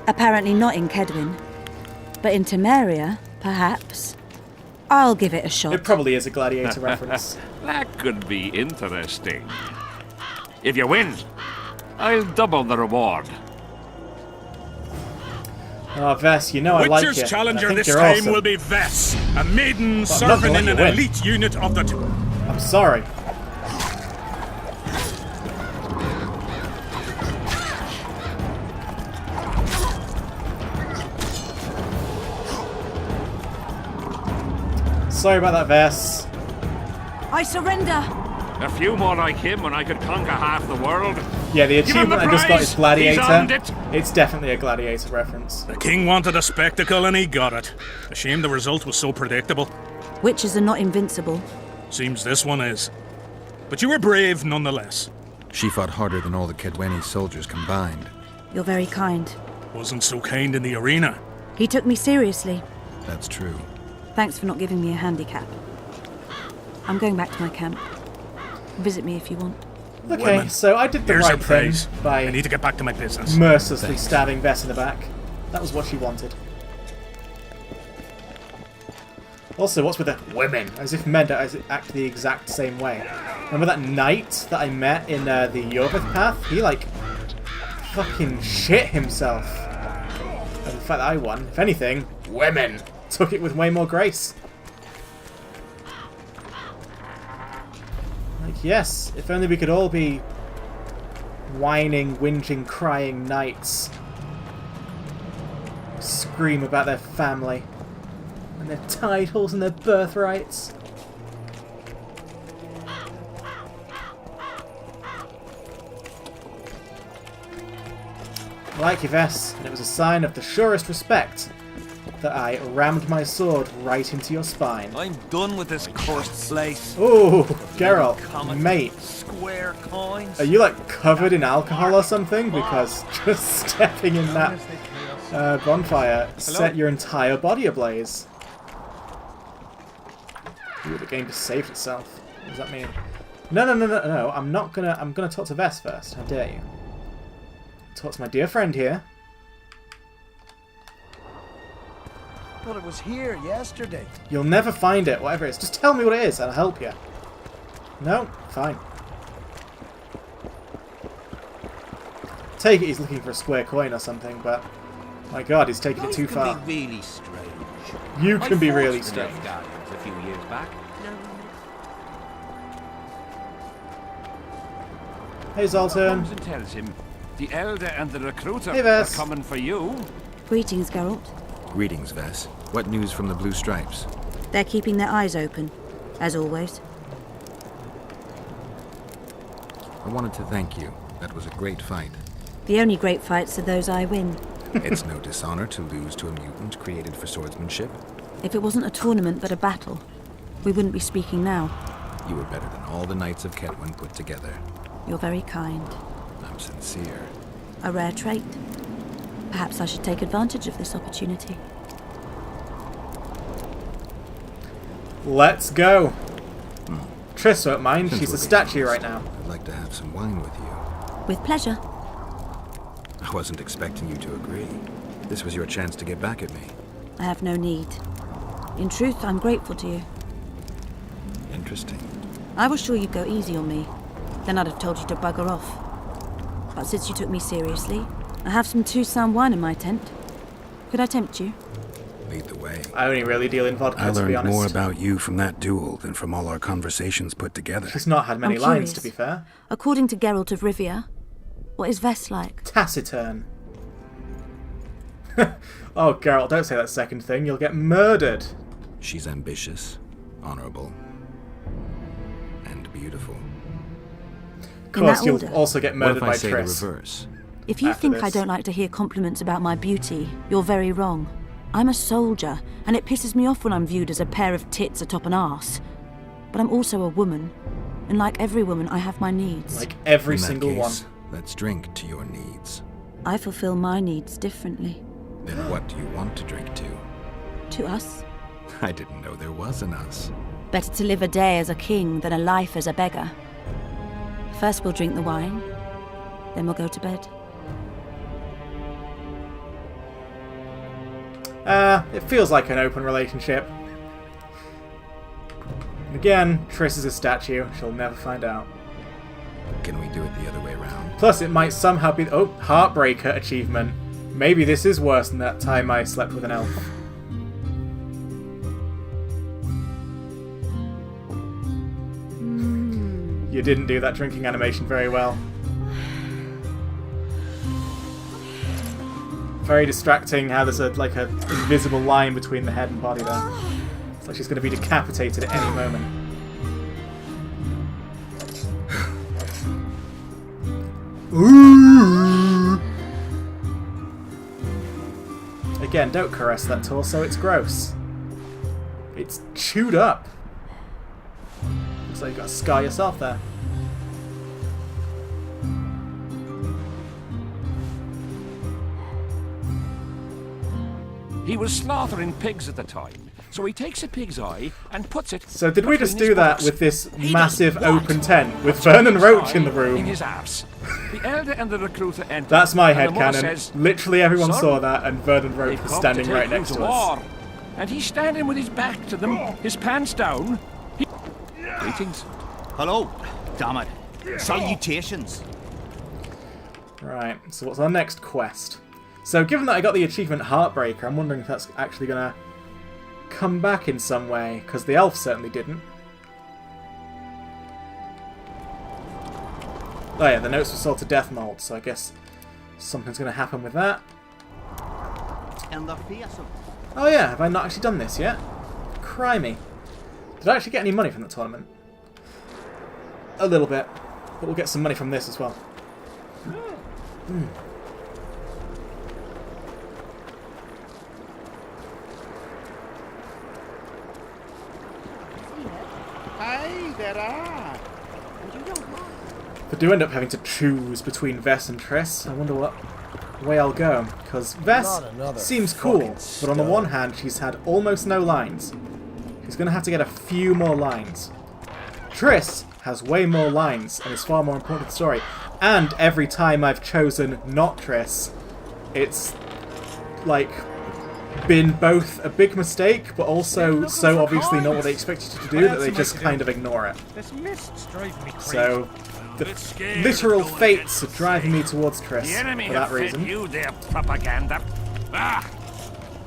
Apparently not in Kedwin. But in Temeria, perhaps. I'll give it a shot. It probably is a Gladiator reference. That could be interesting. If you win, I'll double the reward. Oh, Vess, you know I like it. Witcher's challenger I think this you're time awesome. will be Vess, a maiden Well, I'm not serving gonna in let an you win. elite unit of the... I'm sorry. Sorry about that, Vess. I surrender. A few more like him and I could conquer half the world. Yeah, the Give him achievement the I just got prize. is Gladiator. He's earned it. It's definitely a Gladiator reference. The king wanted a spectacle and he got it. A shame the result was so predictable. Witches are not invincible. Seems this one is. But you were brave nonetheless. She fought harder than all the Kedweni soldiers combined. You're very kind. Wasn't so kind in the arena. He took me seriously. That's true. Thanks for not giving me a handicap. I'm going back to my camp. Visit me if you want. Okay, Women. so I did the Here's right your praise. thing by I need to get back to my business. mercilessly Thanks. stabbing Vess in the back. That was what she wanted. Also, what's with the women? As if men don't act the exact same way. Remember that knight that I met in the Yorvith Path? He, like, fucking shit himself. And the fact that I won, if anything, women took it with way more grace. Like, yes, if only we could all be whining, whinging, crying knights. Scream about their family and their titles and their birthrights. Like Yves, and it was a sign of the surest respect that I rammed my sword right into your spine. I'm done with this cursed place. Ooh, Geralt, mate. Square coins. Are you like covered in alcohol or something? Because just stepping in that bonfire set your entire body ablaze. Ooh, the game just saved itself. What does that mean? No, I'm gonna talk to Vess first. How dare you? Talk to my dear friend here. Thought it was here yesterday. You'll never find it, whatever it is. Just tell me what it is and I'll help you. No? Fine. take it he's looking for a square coin or something, but my god, he's taking it too far. Be really strange. You can be really I fought the strange. Nilfgaardians a few years back. Hey, Zoltan. Comes and tells him the elder and the recruiter Hey, are Vess. coming for you. Greetings, Geralt. Greetings, Vess. What news from the Blue Stripes? They're keeping their eyes open, as always. I wanted to thank you. That was a great fight. The only great fights are those I win. It's no dishonor to lose to a mutant created for swordsmanship. If it wasn't a tournament but a battle, we wouldn't be speaking now. You were better than all the Knights of Ketwin put together. You're very kind. I'm sincere. A rare trait. Perhaps I should take advantage of this opportunity. Let's go. Triss won't mind, she's a statue right now. I'd like to have some wine with you. With pleasure. I wasn't expecting you to agree. This was your chance to get back at me. I have no need. In truth, I'm grateful to you. Interesting. I was sure you'd go easy on me. Then I'd have told you to bugger off. But since you took me seriously, I have some Toussaint wine in my tent. Could I tempt you? Lead the way. I only really deal in vodka, I to be learned honest. more about you from that duel than from all our conversations put together. She's not had many I'm lines, curious. to be fair. According to Geralt of Rivia, what is Vess like? Taciturn. Oh, Geralt, don't say that second thing. You'll get murdered. She's ambitious, honorable, and beautiful. Of course, that you'll order? also get What murdered if I by say Triss. the reverse? If you After think I this. don't like to hear compliments about my beauty, you're very wrong. I'm a soldier, and it pisses me off when I'm viewed as a pair of tits atop an arse. But I'm also a woman, and like every woman, I have my needs. Like every In that single one. case, let's drink to your needs. I fulfill my needs differently. Then what do you want to drink to? To us, I didn't know there was an us. better to live a day as a king than a life as a beggar. First we'll drink the wine, then we'll go to bed. It feels like an open relationship. Again, Triss is a statue. She'll never find out. Can we do it the other way around? Plus, it might somehow be... Oh, Heartbreaker achievement. Maybe this is worse than that time I slept with an elf. You didn't do that drinking animation very well. Very distracting how there's like a invisible line between the head and body there. It's like she's going to be decapitated at any moment. Ooh. Again, don't caress that torso, it's gross. It's chewed up. Looks like you've got a scar yourself there. He was slaughtering pigs at the time, so he takes a pig's eye and puts it. So did we just between do his that box. with this He massive does what? open tent with Vernon Roach in the In room? his arse. The elder and the recruiter enter. That's my and the mother headcanon. says, Literally everyone "Son, saw that and Vernon Roach they've was come standing to right take you next to to us. war." And he's standing with his back to them, his pants down. Greetings. Hello. Damn it. Salutations. Right, so what's our next quest? So given that I got the achievement Heartbreaker, I'm wondering if that's actually going to come back in some way, because the elf certainly didn't. Oh yeah, the notes were sold to Death Mold, so I guess something's going to happen with that. And the fearsome. Oh yeah, have I not actually done this yet? Crimey. Did I actually get any money from the tournament? A little bit, but we'll get some money from this as well. Hmm. Hey, there are. If I do end up having to choose between Vess and Triss, I wonder what way I'll go. Because Vess Not another seems cool, fucking but on the stud. one hand, she's had almost no lines. She's going to have to get a few more lines. Triss has way more lines and is far more important to the story. And every time I've chosen not Triss, it's like been both a big mistake, but also so obviously not what they expect you to do that they just kind of ignore it. This mist's driving me crazy. So the literal fates are driving me towards Triss The enemy for that have fed reason. you their propaganda. Ah!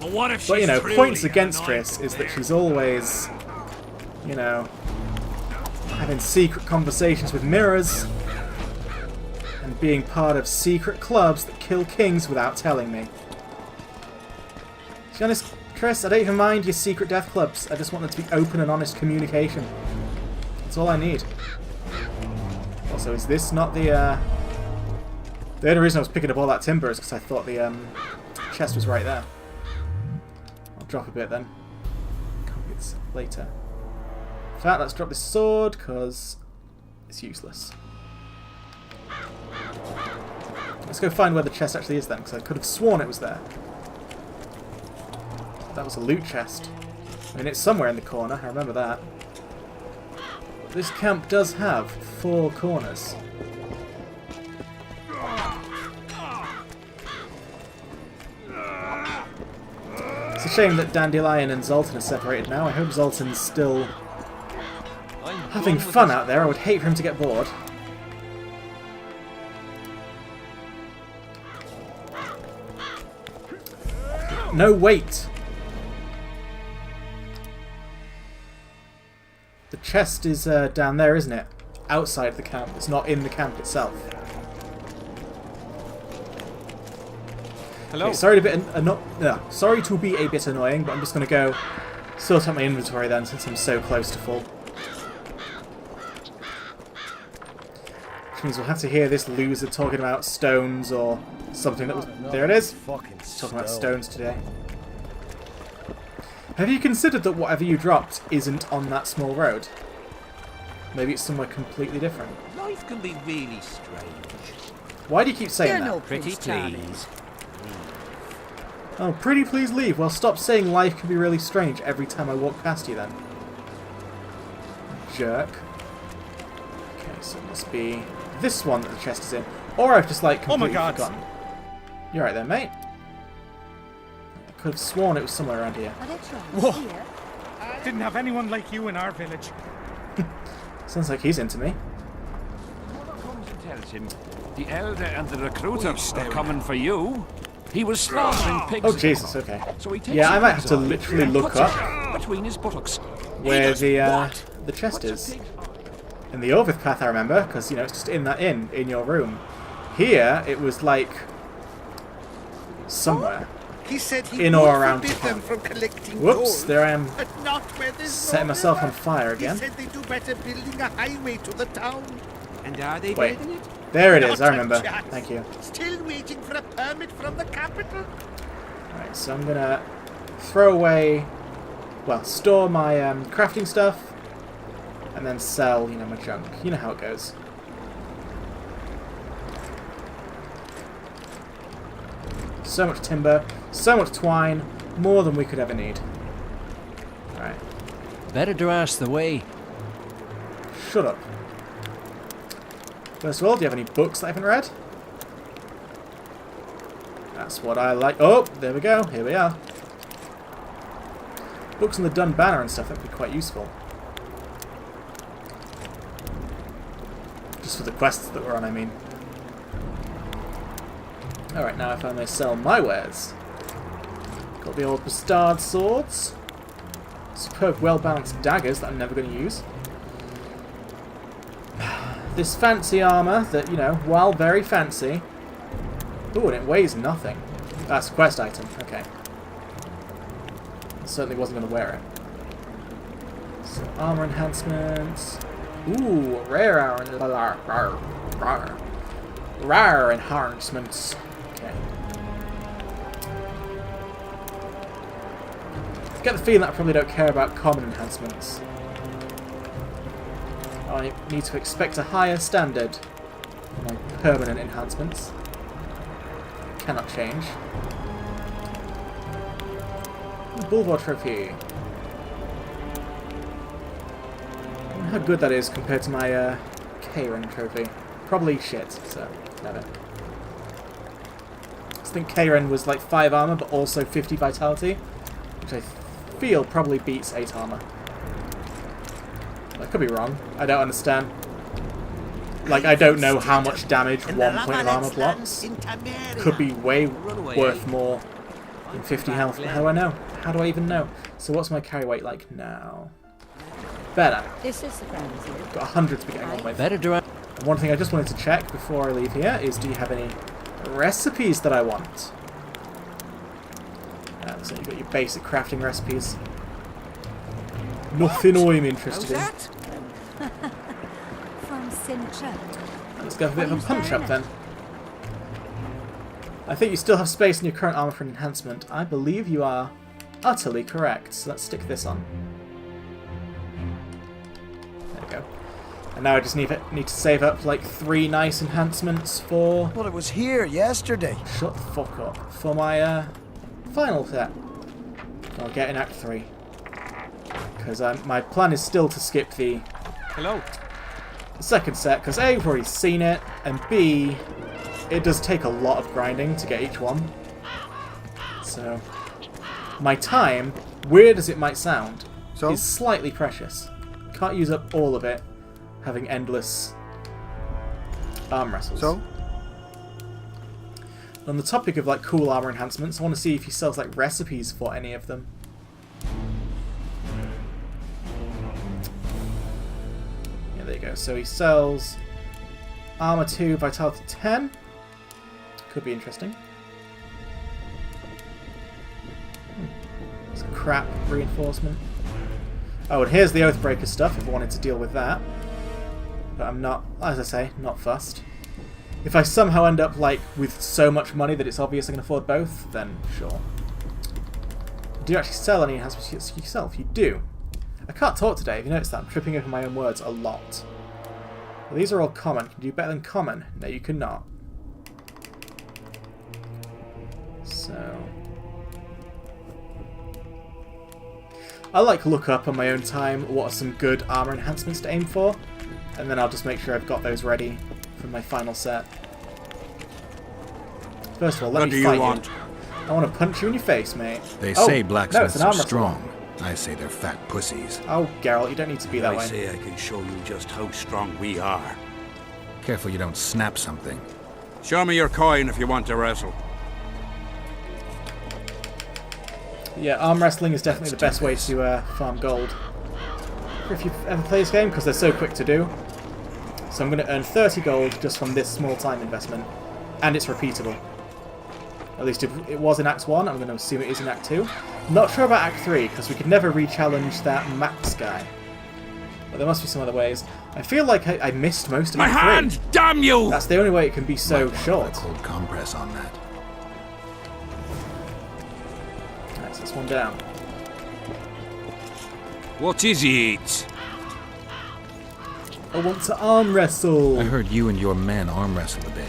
But what if But, you she's know, truly points against anointed Triss is that there? she's always, you know, having secret conversations with mirrors and being part of secret clubs that kill kings without telling me. To be honest, Triss, I don't even mind your secret death clubs. I just want there to be open and honest communication. That's all I need. Also, is this not the only reason I was picking up all that timber is because I thought the chest was right there. I'll drop a bit then. Copy it later. In fact, let's drop this sword because it's useless. Let's go find where the chest actually is then, because I could have sworn it was there. That was a loot chest. I mean, it's somewhere in the corner, I remember that. But this camp does have 4 corners. It's a shame that Dandelion and Zoltan are separated now. I hope Zoltan's still having fun out there. I would hate for him to get bored. No, wait! The chest is down there, isn't it? Outside the camp. It's not in the camp itself. Hello. Okay, sorry to be a bit annoying, but I'm just going to go sort out my inventory then, since I'm so close to full. Which means we'll have to hear this loser talking about stones or something that was... There it is! Talking about stones today. Have you considered that whatever you dropped isn't on that small road? Maybe it's somewhere completely different. Life can be really strange. Why do you keep saying that? Pretty please. Oh, pretty please leave. Well, stop saying life can be really strange every time I walk past you then. Jerk. Okay, so it must be this one that the chest is in. Or I've just, like, completely forgotten. You're right there, mate. I could have sworn it was somewhere around here. Whoa! Didn't have anyone like you in our village. Sounds like he's into me. Tells him the elder and the recruiter are coming for you. He was slaughtering pigs. Oh, Jesus, okay. So he takes Yeah, I his might have to knife literally and look puts up it between his buttocks. where the chest is. In the Orvith path, I remember, because, you know, it's just in that inn, in your room. Here, it was, like, somewhere. He said he in would or around forbid them camp. from collecting Whoops, gold, there I am, but not where there's setting no myself on mirror. fire again. He said they do better building a highway to the town. And are they Wait, building it? there it is, Not I a remember. chance. Thank you. Still waiting for a permit from the capital. Alright, so I'm gonna throw away, well, store my crafting stuff, and then sell, you know, my junk. You know how it goes. So much timber, so much twine, more than we could ever need. Alright. Better to ask the way. Shut up. First of all, do you have any books that I haven't read? That's what I like. Oh, there we go. Here we are. Books on the Dun Banner and stuff, that would be quite useful. Just for the quests that we're on, I mean. Alright, now if I may sell my wares. Got the old Bastard swords. Superb, well-balanced daggers that I'm never going to use. This fancy armour that, you know, while very fancy... Ooh, and it weighs nothing. That's a quest item, okay. Certainly wasn't going to wear it. So, armour enhancements. Ooh, rare enhancements. Okay. I get the feeling that I probably don't care about common enhancements. I need to expect a higher standard for my permanent enhancements. Cannot change. Bulwark Trophy. I wonder how good that is compared to my Kayren Trophy. Probably shit, so never. I think Kayren was like 5 armor but also 50 vitality, which I feel probably beats 8 armor. I could be wrong. I don't understand. Like, I don't know how much damage 1 point of armor blocks. Could be way worth more than 50 health, but how do I know? How do I even know? So what's my carry weight like now? Better. This is the ground zero. Got 100 to be getting on with. Better do it. And one thing I just wanted to check before I leave here is, do you have any recipes that I want? So you've got your basic crafting recipes. Nothing I'm interested in. From Sintra. Let's go for a bit of a punch-up then. I think you still have space in your current armor for an enhancement. I believe you are utterly correct. So let's stick this on. There we go. And now I just need to save up like 3 nice enhancements for... Well, it was here yesterday. Shut the fuck up. For my final set. I'll get in Act 3. Because my plan is still to skip the second set, because A, we've already seen it, and B, it does take a lot of grinding to get each one. So, my time, weird as it might sound, is slightly precious. Can't use up all of it, having endless arm wrestles. So? On the topic of like cool armor enhancements, I want to see if he sells like recipes for any of them. Yeah, there you go. So he sells armor 2, vitality 10. Could be interesting. Some crap reinforcement. Oh, and here's the Oathbreaker stuff if I wanted to deal with that. But I'm not, as I say, not fussed. If I somehow end up like with so much money that it's obvious I can afford both, then sure. Do you actually sell any enhancements yourself? You do. I can't talk today. Have you noticed that? I'm tripping over my own words a lot. Well, these are all common. Can you do better than common? No, you cannot. So... I like look up on my own time what are some good armor enhancements to aim for, and then I'll just make sure I've got those ready for my final set. First of all, let me fight you. I want to punch you in your face, mate. They say blacksmiths are strong. I say they're fat pussies. Oh, Geralt, you don't need to be that way. I say I can show you just how strong we are. Careful you don't snap something. Show me your coin if you want to wrestle. Yeah, arm wrestling is definitely the best way to farm gold. If you ever play this game, because they're so quick to do. So I'm going to earn 30 gold just from this small time investment. And it's repeatable. At least if it was in Act 1, I'm going to assume it is in Act 2. Not sure about Act 3, because we could never re-challenge that Max guy. But there must be some other ways. I feel like I missed most of Act 3. My hand, damn you! That's the only way it can be so short. Cold compress on that. That's this one down. What is it? I want to arm wrestle. I heard you and your men arm wrestle a bit.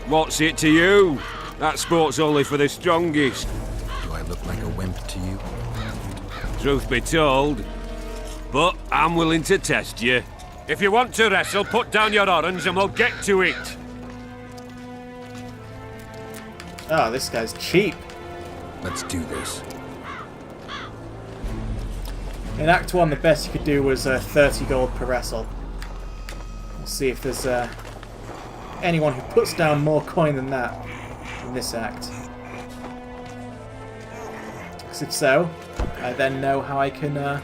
What's it to you? That sport's only for the strongest. Do I look like a wimp to you? Truth be told. But I'm willing to test you. If you want to wrestle, put down your orange and we'll get to it. Oh, this guy's cheap. Let's do this. In Act 1, the best you could do was 30 gold per wrestle. We'll see if there's anyone who puts down more coin than that in this act. Because if so, I then know how I can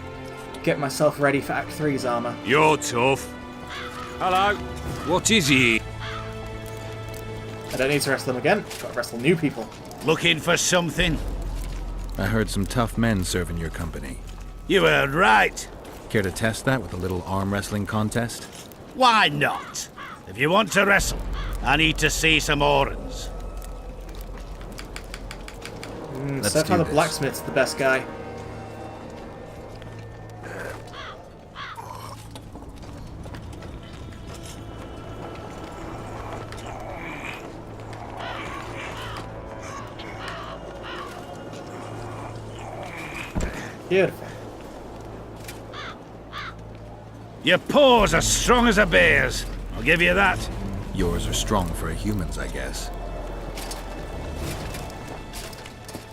get myself ready for Act 3's armor. You're tough. Hello. What is it? I don't need to wrestle them again. Got to wrestle new people. Looking for something? I heard some tough men serve in your company. You heard right. Care to test that with a little arm wrestling contest? Why not? If you want to wrestle, I need to see some orans. So far the blacksmith's the best guy. Beautiful. Your paws are strong as a bear's. I'll give you that. Yours are strong for a human's, I guess.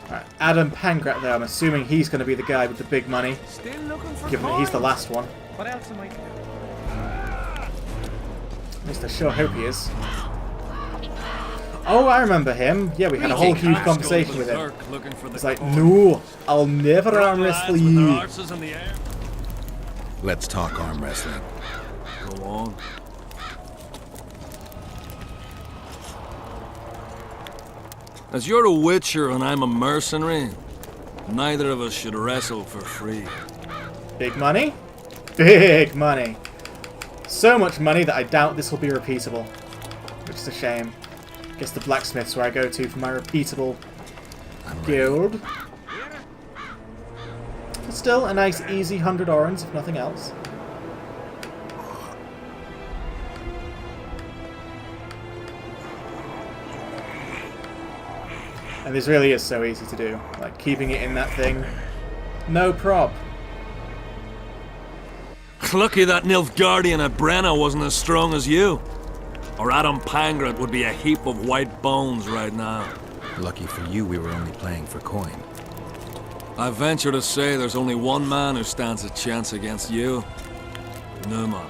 Alright, Adam Pangrat there. I'm assuming he's going to be the guy with the big money. Given that he's the last one. What else am I doing? At least I sure hope he is. Oh, I remember him. Yeah, we had a whole huge conversation with him. He's like, no, I'll never arm wrestle you. Let's talk arm wrestling. Go on. As you're a witcher and I'm a mercenary, neither of us should wrestle for free. Big money? Big money. So much money that I doubt this will be repeatable. Which is a shame. Guess the blacksmith's where I go to for my repeatable guild. But still, a nice easy 100 orens, if nothing else. And this really is so easy to do. Like, keeping it in that thing. No prob. Lucky that Nilfgaardian at Brenna wasn't as strong as you. Or Adam Pangrat would be a heap of white bones right now. Lucky for you, we were only playing for coin. I venture to say there's only one man who stands a chance against you. Numa.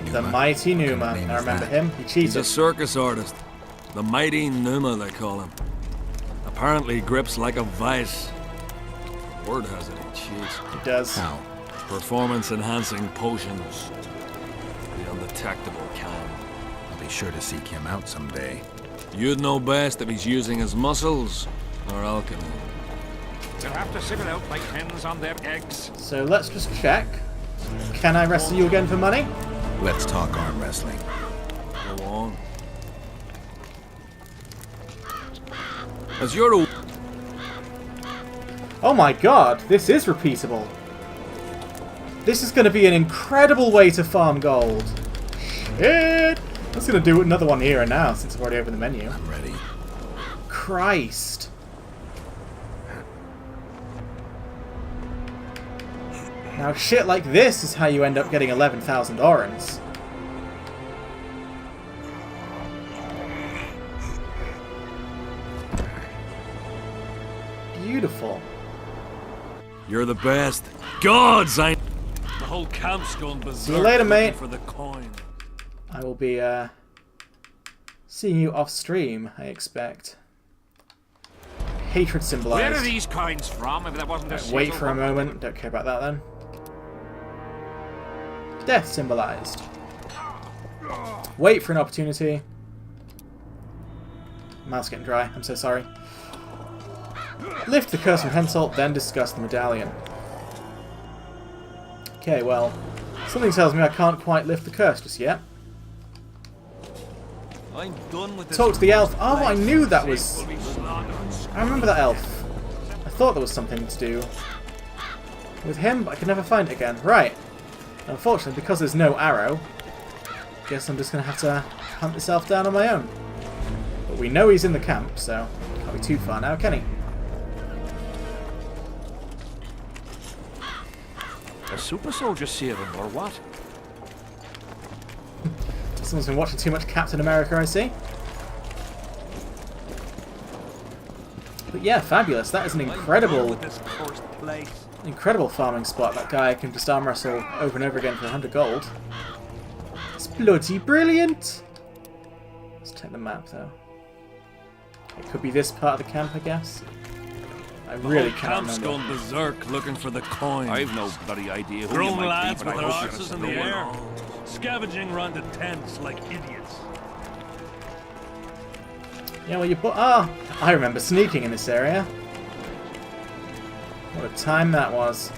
The mighty Numa. I remember him. He cheated. He's a circus artist. The mighty Numa, they call him. Apparently grips like a vice. Word has it he cheats. He does. How? Performance-enhancing potions. The undetectable kind. I'll be sure to seek him out someday. You'd know best if he's using his muscles or alchemy. They'll have to sieve it out like hens on their eggs. So let's just check. Can I wrestle you again for money? Let's talk arm wrestling. Go on. As you're a... Oh my god, this is repeatable. This is going to be an incredible way to farm gold. Shit! I'm just going to do another one here and now, since I've already opened the menu. I'm ready. Christ. Now shit like this is how you end up getting 11,000 orens. Beautiful. You're the best. Gods, I... The whole camp's gone berserk. See you later, mate. For the coin. I will be seeing you off stream, I expect. Hatred symbolized. Where are these coins from? If that wasn't a wait for a moment. Don't care about that then. Death symbolized. Wait for an opportunity. Mouth's getting dry. I'm so sorry. Lift the curse from Henselt, then discuss the medallion. Okay, well, something tells me I can't quite lift the curse just yet. I'm done with this. Talk to the elf. Oh, I knew that was... I remember that elf. I thought there was something to do with him, but I could never find it again. Right. Unfortunately, because there's no arrow, guess I'm just going to have to hunt this elf down on my own. But we know he's in the camp, so can't be too far now, can he? A super soldier serum, or what? Someone's been watching too much Captain America, I see. But yeah, fabulous. That is an incredible farming spot. That guy can just arm wrestle over and over again for 100 gold. It's bloody brilliant! Let's check the map, though. It could be this part of the camp, I guess. I really can't remember. Gone berserk looking for the coin. I've no bloody idea who Grown you might lads be, but with I their hope you're arses in the air, scavenging around the tents like idiots. Yeah, well, I remember sneaking in this area. What a time that was.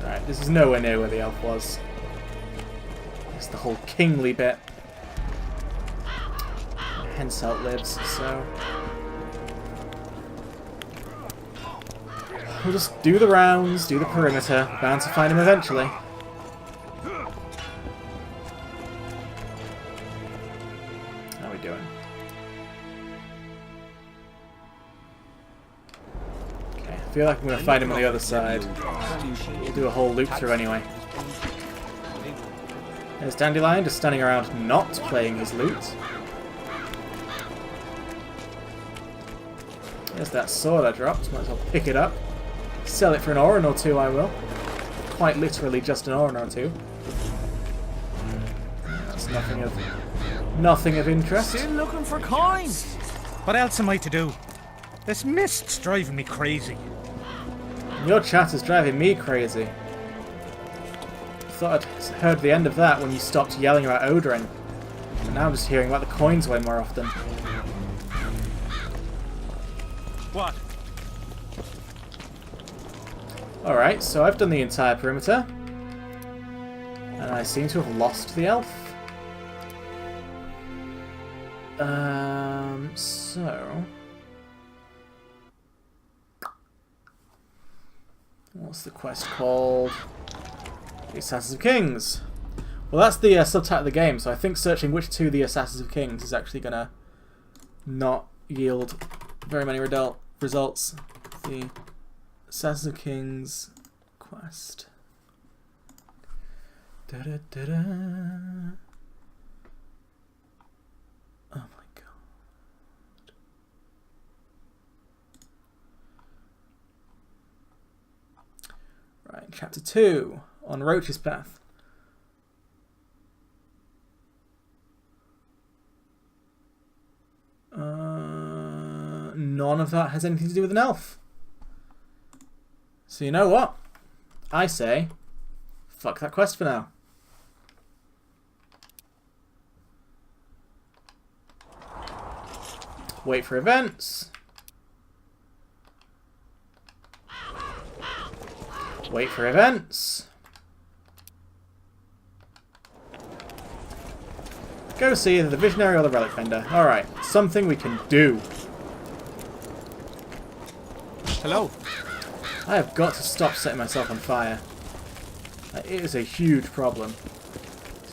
Alright, this is nowhere near where the elf was. It's the whole kingly bit. Henselt lives, so... We'll just do the rounds, do the perimeter. Bound to find him eventually. How are we doing? Okay, I feel like I'm going to find him on the other side. We'll do a whole loop through anyway. There's Dandelion just standing around not playing his lute. There's that sword I dropped. Might as well pick it up. Sell it for an oren or two, I will. Quite literally just an oren or two. nothing of interest. Still looking for coins. What else am I to do? This mist's driving me crazy. Your chat is driving me crazy. Thought I'd heard the end of that when you stopped yelling about Odorin. And now I'm just hearing about the coins way more often. What? Alright, so I've done the entire perimeter. And I seem to have lost the elf. So... what's the quest called? The Assassins of Kings. Well, that's the subtitle of the game, so I think searching which two the Assassins of Kings is actually gonna not yield very many results. The Assassins of Kings quest. Da-da-da-da. Oh my god. Right, chapter 2 on Roach's Path. None of that has anything to do with an elf. So you know what? I say, fuck that quest for now. Wait for events. Wait for events. Go see either the Visionary or the Relic Vendor. Alright, something we can do. Hello. I have got to stop setting myself on fire. It is a huge problem.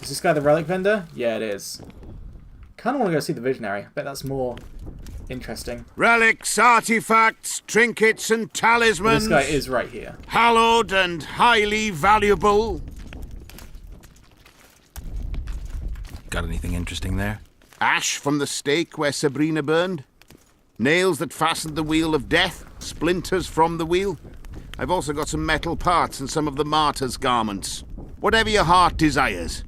Is this guy the Relic Vendor? Yeah, it is. Kind of want to go see the Visionary. I bet that's more interesting. Relics, artifacts, trinkets and talismans. This guy is right here. Hallowed and highly valuable. Got anything interesting there? Ash from the stake where Sabrina burned. Nails that fastened the wheel of death. Splinters from the wheel. I've also got some metal parts and some of the martyr's garments. Whatever your heart desires.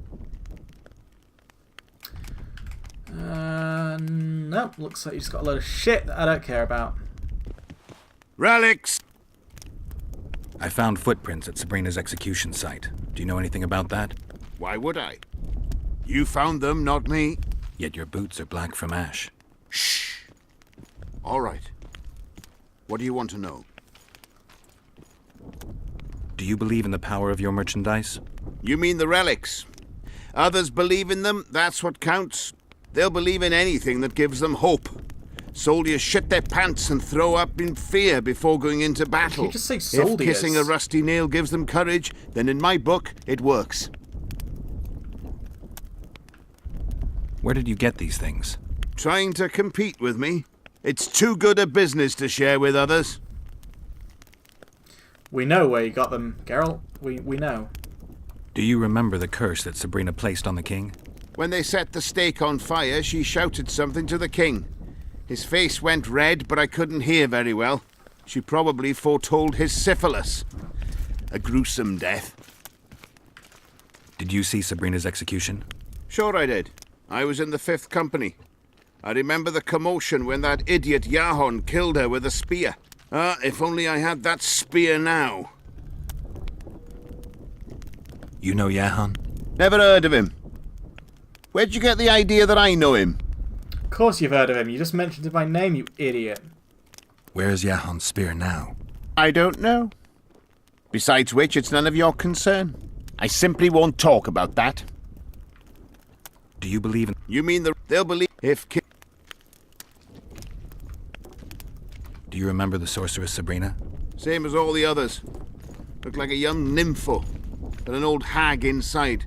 Nope. Looks like you just got a load of shit that I don't care about. Relics. I found footprints at Sabrina's execution site. Do you know anything about that? Why would I? You found them, not me. Yet your boots are black from ash. Shh. All right. What do you want to know? Do you believe in the power of your merchandise? You mean the relics? Others believe in them, that's what counts. They'll believe in anything that gives them hope. Soldiers shit their pants and throw up in fear before going into battle. You just say soldiers. If kissing a rusty nail gives them courage, then in my book, it works. Where did you get these things? Trying to compete with me? It's too good a business to share with others. We know where you got them, Geralt. We know. Do you remember the curse that Sabrina placed on the king? When they set the stake on fire, she shouted something to the king. His face went red, but I couldn't hear very well. She probably foretold his syphilis. A gruesome death. Did you see Sabrina's execution? Sure I did. I was in the 5th Company. I remember the commotion when that idiot Yahon killed her with a spear. If only I had that spear now. You know Yahon? Never heard of him. Where'd you get the idea that I know him? Of course you've heard of him. You just mentioned it by name, you idiot. Where is Yahon's spear now? I don't know. Besides which, it's none of your concern. I simply won't talk about that. Do you believe in... You mean they'll believe if... Do you remember the sorceress Sabrina? Same as all the others. Looked like a young nympho, but an old hag inside.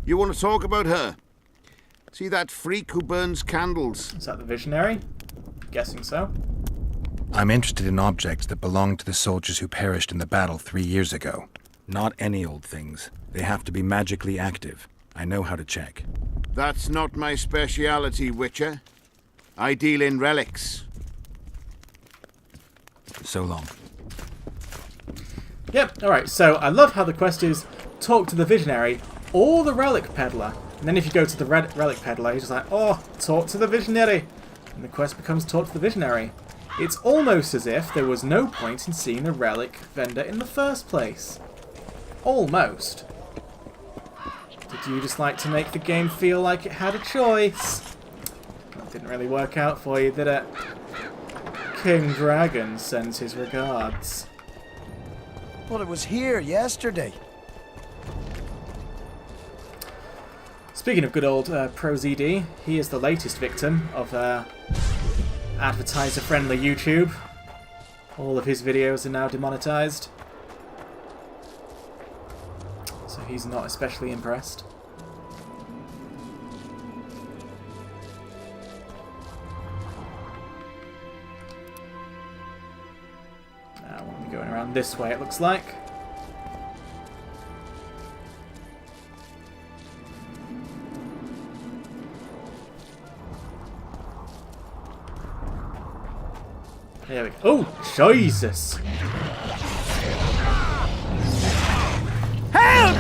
You want to talk about her? See that freak who burns candles? Is that the Visionary? Guessing so. I'm interested in objects that belong to the soldiers who perished in the battle 3 years ago. Not any old things. They have to be magically active. I know how to check. That's not my speciality, Witcher. I deal in relics. So long. Yep, alright, so I love how the quest is talk to the Visionary or the Relic Peddler. And then if you go to the relic peddler, he's just like, oh, talk to the visionary. And the quest becomes talk to the visionary. It's almost as if there was no point in seeing the relic vendor in the first place. Almost. Did you just like to make the game feel like it had a choice? That didn't really work out for you, did it? King Dragon sends his regards. Well, it was here yesterday. Speaking of good old ProZD, he is the latest victim of advertiser-friendly YouTube. All of his videos are now demonetized. So he's not especially impressed. Now we'll be going around this way, it looks like. There we go. Oh, Jesus! Help!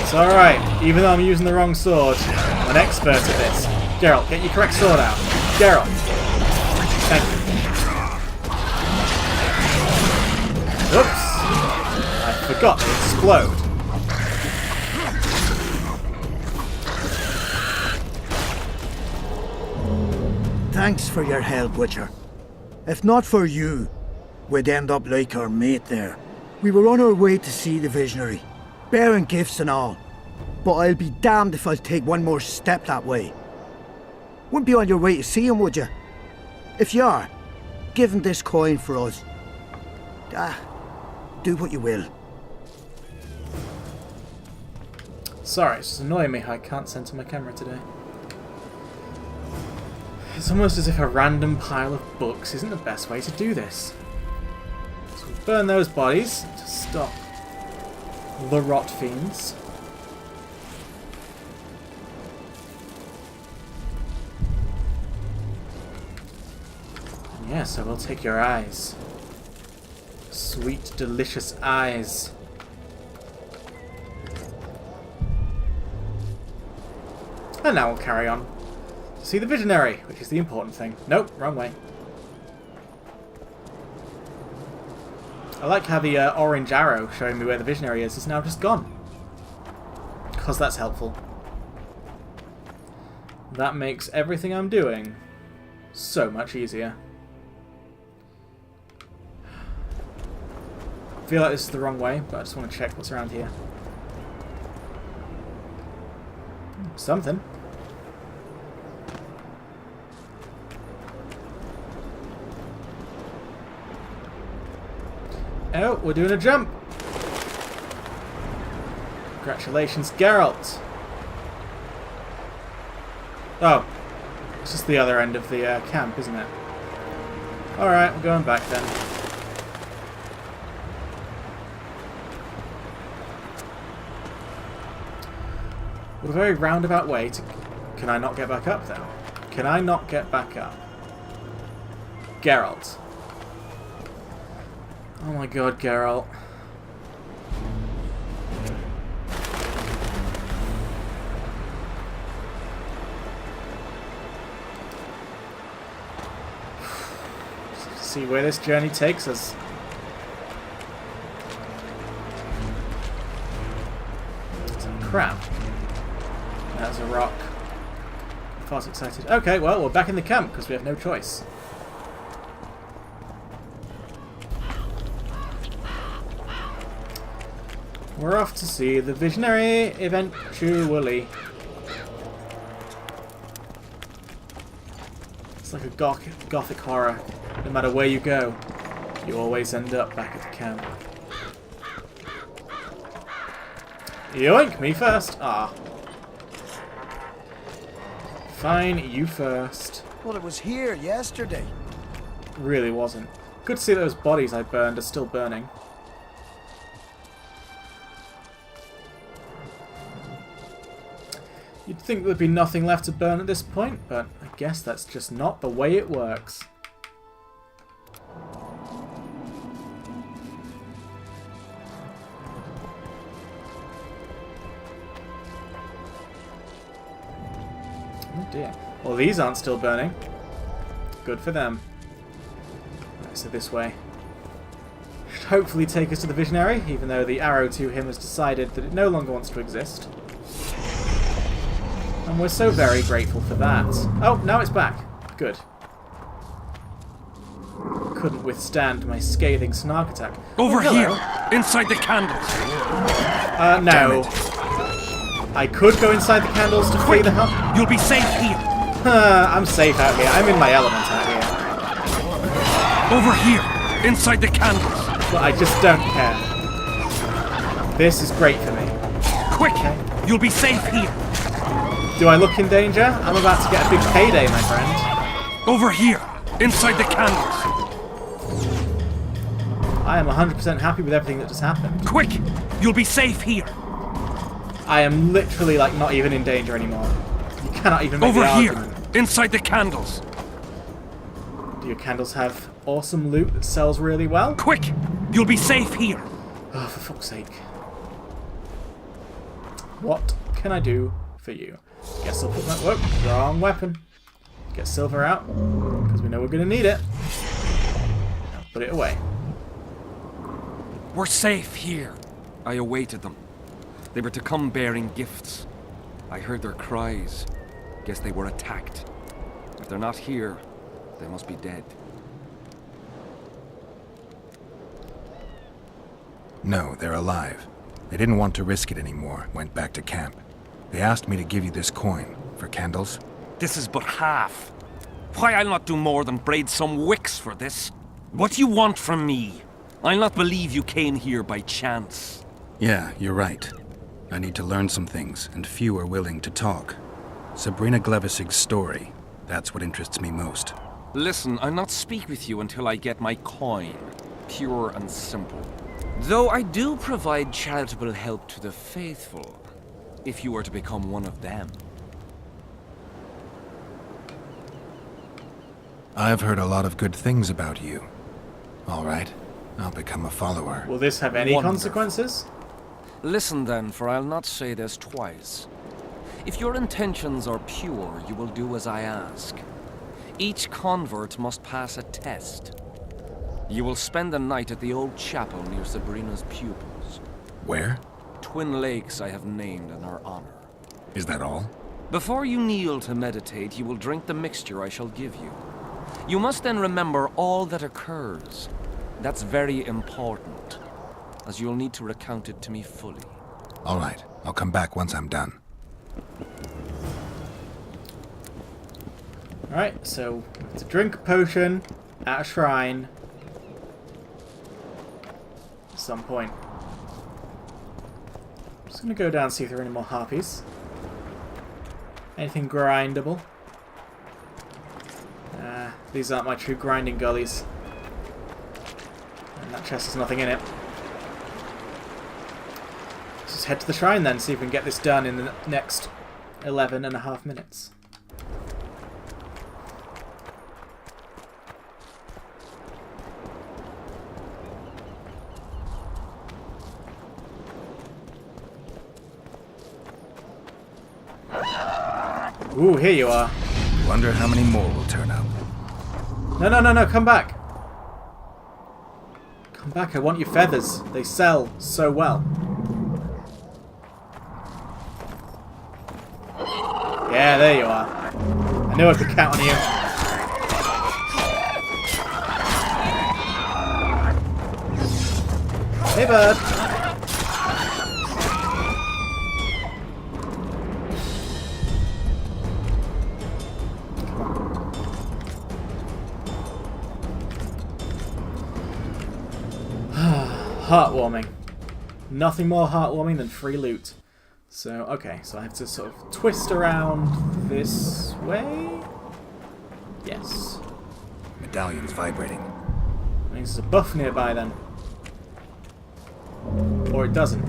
It's alright, even though I'm using the wrong sword. I'm an expert at this. Geralt, get your correct sword out. Geralt. Thank you. Whoops! I forgot to explode. Thanks for your help, Witcher. If not for you, we'd end up like our mate there. We were on our way to see the visionary, bearing gifts and all. But I'll be damned if I'll take one more step that way. Wouldn't be on your way to see him, would you? If you are, give him this coin for us. Do what you will. Sorry, it's just annoying me how I can't center my camera today. It's almost as if a random pile of books isn't the best way to do this. So we burn those bodies to stop the rot fiends. And yeah, so we'll take your eyes. Sweet, delicious eyes. And now we'll carry on. See the visionary, which is the important thing. Nope, wrong way. I like how the orange arrow showing me where the visionary is now just gone. Because that's helpful. That makes everything I'm doing so much easier. I feel like this is the wrong way, but I just want to check what's around here. Something. Oh, we're doing a jump! Congratulations, Geralt! Oh, it's just the other end of the camp, isn't it? Alright, we're going back then. What a very roundabout way to... Can I not get back up, though? Can I not get back up? Geralt. Oh my god, Geralt. See where this journey takes us. Some crap. That was a rock. Far too excited. Okay, well, we're back in the camp because we have no choice. We're off to see the visionary eventually. It's like a gothic horror. No matter where you go, you always end up back at the camp. Yoink! Me first! Ah. Fine, you first. Well, it was here yesterday. Really wasn't. Good to see those bodies I burned are still burning. You'd think there'd be nothing left to burn at this point, but I guess that's just not the way it works. Oh dear. Well, these aren't still burning. Good for them. Right, so this way. Should hopefully take us to the Visionary, even though the arrow to him has decided that it no longer wants to exist. And we're so very grateful for that. Oh, now it's back. Good. Couldn't withstand my scathing snark attack. Over oh, here! Inside the candles! No. I could go inside the candles to free the hunt. You'll be safe here! I'm safe out here. I'm in my element out here. Over here! Inside the candles! But I just don't care. This is great for me. Quick! You'll be safe here! Do I look in danger? I'm about to get a big payday, my friend. Over here! Inside the candles! I am 100% happy with everything that just happened. Quick! You'll be safe here! I am literally, like, not even in danger anymore. You cannot even make the argument. Over here! Inside the candles! Do your candles have awesome loot that sells really well? Quick! You'll be safe here! Oh, for fuck's sake. What can I do for you? Guess I'll put my... Whoa, wrong weapon. Get silver out, because we know we're going to need it. Now put it away. We're safe here. I awaited them. They were to come bearing gifts. I heard their cries. Guess they were attacked. If they're not here, they must be dead. No, they're alive. They didn't want to risk it anymore, went back to camp. They asked me to give you this coin for candles. This is but half. Why, I'll not do more than braid some wicks for this. What do you want from me? I'll not believe you came here by chance. Yeah, you're right. I need to learn some things, and few are willing to talk. Sabrina Glevisig's story, that's what interests me most. Listen, I'll not speak with you until I get my coin. Pure and simple. Though I do provide charitable help to the faithful, if you were to become one of them. I've heard a lot of good things about you. All right, I'll become a follower. Will this have any Wonderful. consequences? Listen then, for I'll not say this twice. If your intentions are pure, you will do as I ask. Each convert must pass a test. You will spend the night at the old chapel near Sabrina's pupils. Where? Twin Lakes I have named in her honor. Is that all? Before you kneel to meditate, you will drink the mixture I shall give you. You must then remember all that occurs. That's very important, as you'll need to recount it to me fully. All right, I'll come back once I'm done. Alright, so to drink a potion at a shrine at some point. I'm just going to go down and see if there are any more harpies. Anything grindable? These aren't my true grinding gullies. And that chest has nothing in it. Let's just head to the shrine then, see if we can get this done in the next 11.5 minutes. Ooh, here you are. Wonder how many more will turn up. No, come back. Come back, I want your feathers. They sell so well. Yeah, there you are. I knew I could count on you. Hey, bud. Heartwarming. Nothing more heartwarming than free loot. So, okay, so I have to sort of twist around this way? Yes. Medallion's vibrating. Means there's a buff nearby then. Or it doesn't.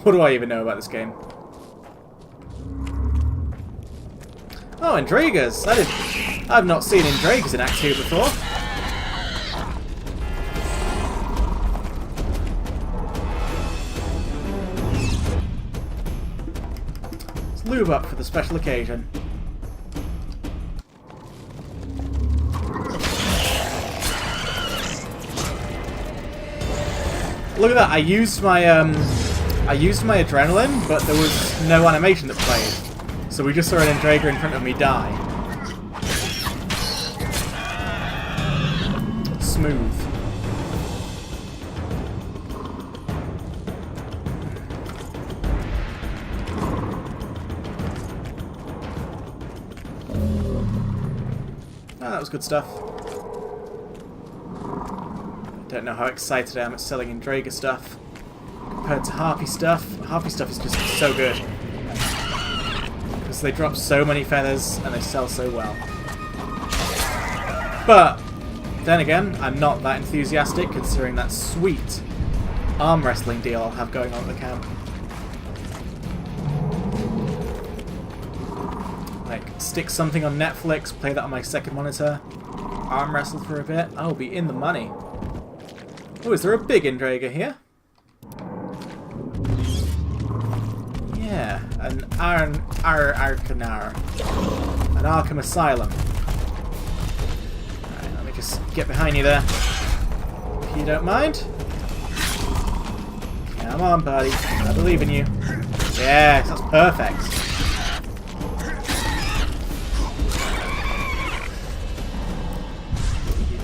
What do I even know about this game? Oh, Endregas! I've not seen Endregas in Act 2 before. lube up for the special occasion. Look at that! I used my adrenaline, but there was no animation that played, so we just saw an Endrega in front of me die. Smooth. Oh, that was good stuff. Don't know how excited I am at selling Endrega stuff compared to Harpy stuff. Harpy stuff is just so good because they drop so many feathers and they sell so well. But then again, I'm not that enthusiastic considering that sweet arm wrestling deal I'll have going on at the camp. Like, stick something on Netflix, play that on my second monitor, arm wrestle for a bit, I'll be in the money. Oh, is there a big Endrega here? Yeah, an Arcanar. An Arkham Asylum. Alright, let me just get behind you there. If you don't mind. Come on, buddy. I believe in you. Yes, that's perfect.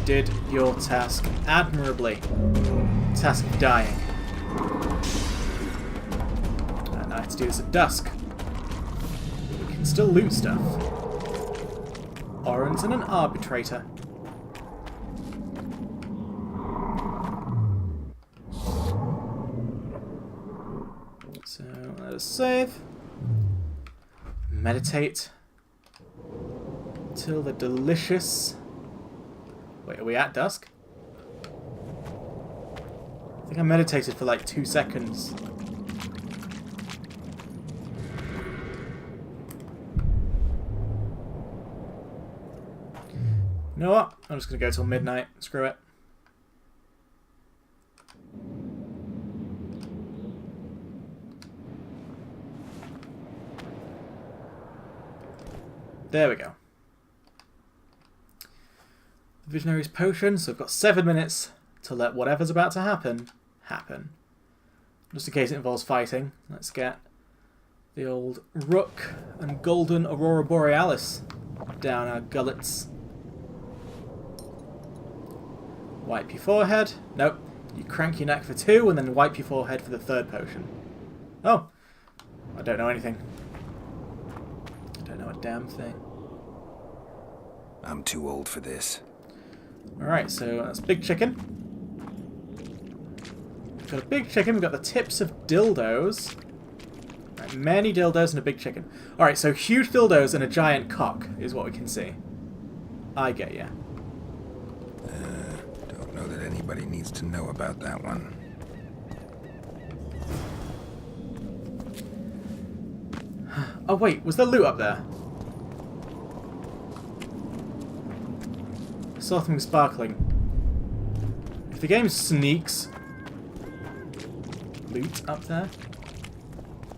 Did your task admirably. Task of dying. And I have to do this at dusk. We can still loot stuff. Orange and an arbitrator. So let us save. Meditate. Till the delicious... Wait, are we at dusk? I think I meditated for like 2 seconds. You know what? I'm just going to go till midnight. Screw it. There we go. Visionary's potion, so I've got 7 minutes to let whatever's about to happen, happen. Just in case it involves fighting, let's get the old Rook and Golden Aurora Borealis down our gullets. Wipe your forehead. Nope. You crank your neck for 2 and then wipe your forehead for the 3rd potion. Oh. I don't know anything. I don't know a damn thing. I'm too old for this. Alright, so that's big chicken. We've got a big chicken, we've got the tips of dildos. Right, many dildos and a big chicken. Alright, so huge dildos and a giant cock is what we can see. I get ya. Don't know that anybody needs to know about that one. Oh wait, was there loot up there? I saw something sparkling. If the game sneaks loot up there,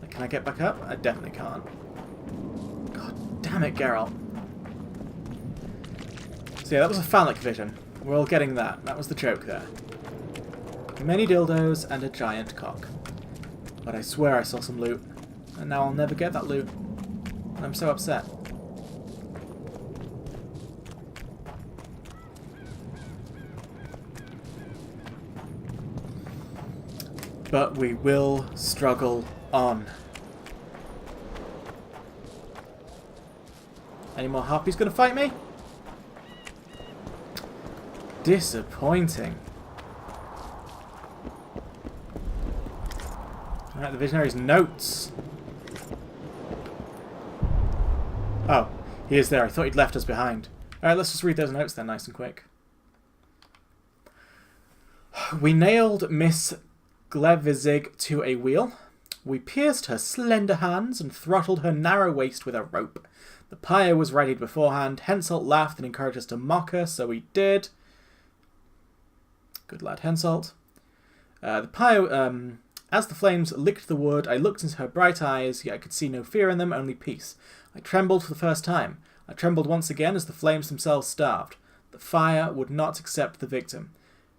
can I get back up? I definitely can't. God damn it, Geralt. So yeah, that was a phallic vision. We're all getting that. That was the joke there. Many dildos and a giant cock. But I swear I saw some loot. And now I'll never get that loot. And I'm so upset. But we will struggle on. Any more harpies gonna fight me? Disappointing. Alright, the Visionary's notes. Oh, he is there. I thought he'd left us behind. Alright, let's just read those notes then, nice and quick. We nailed Miss Glevizig to a wheel. We pierced her slender hands and throttled her narrow waist with a rope. The pyre was readied beforehand. Henselt laughed and encouraged us to mock her, so we did. Good lad, Henselt. The pyre As the flames licked the wood, I looked into her bright eyes, yet I could see no fear in them, only peace. I trembled for the first time. I trembled once again as the flames themselves starved. The fire would not accept the victim.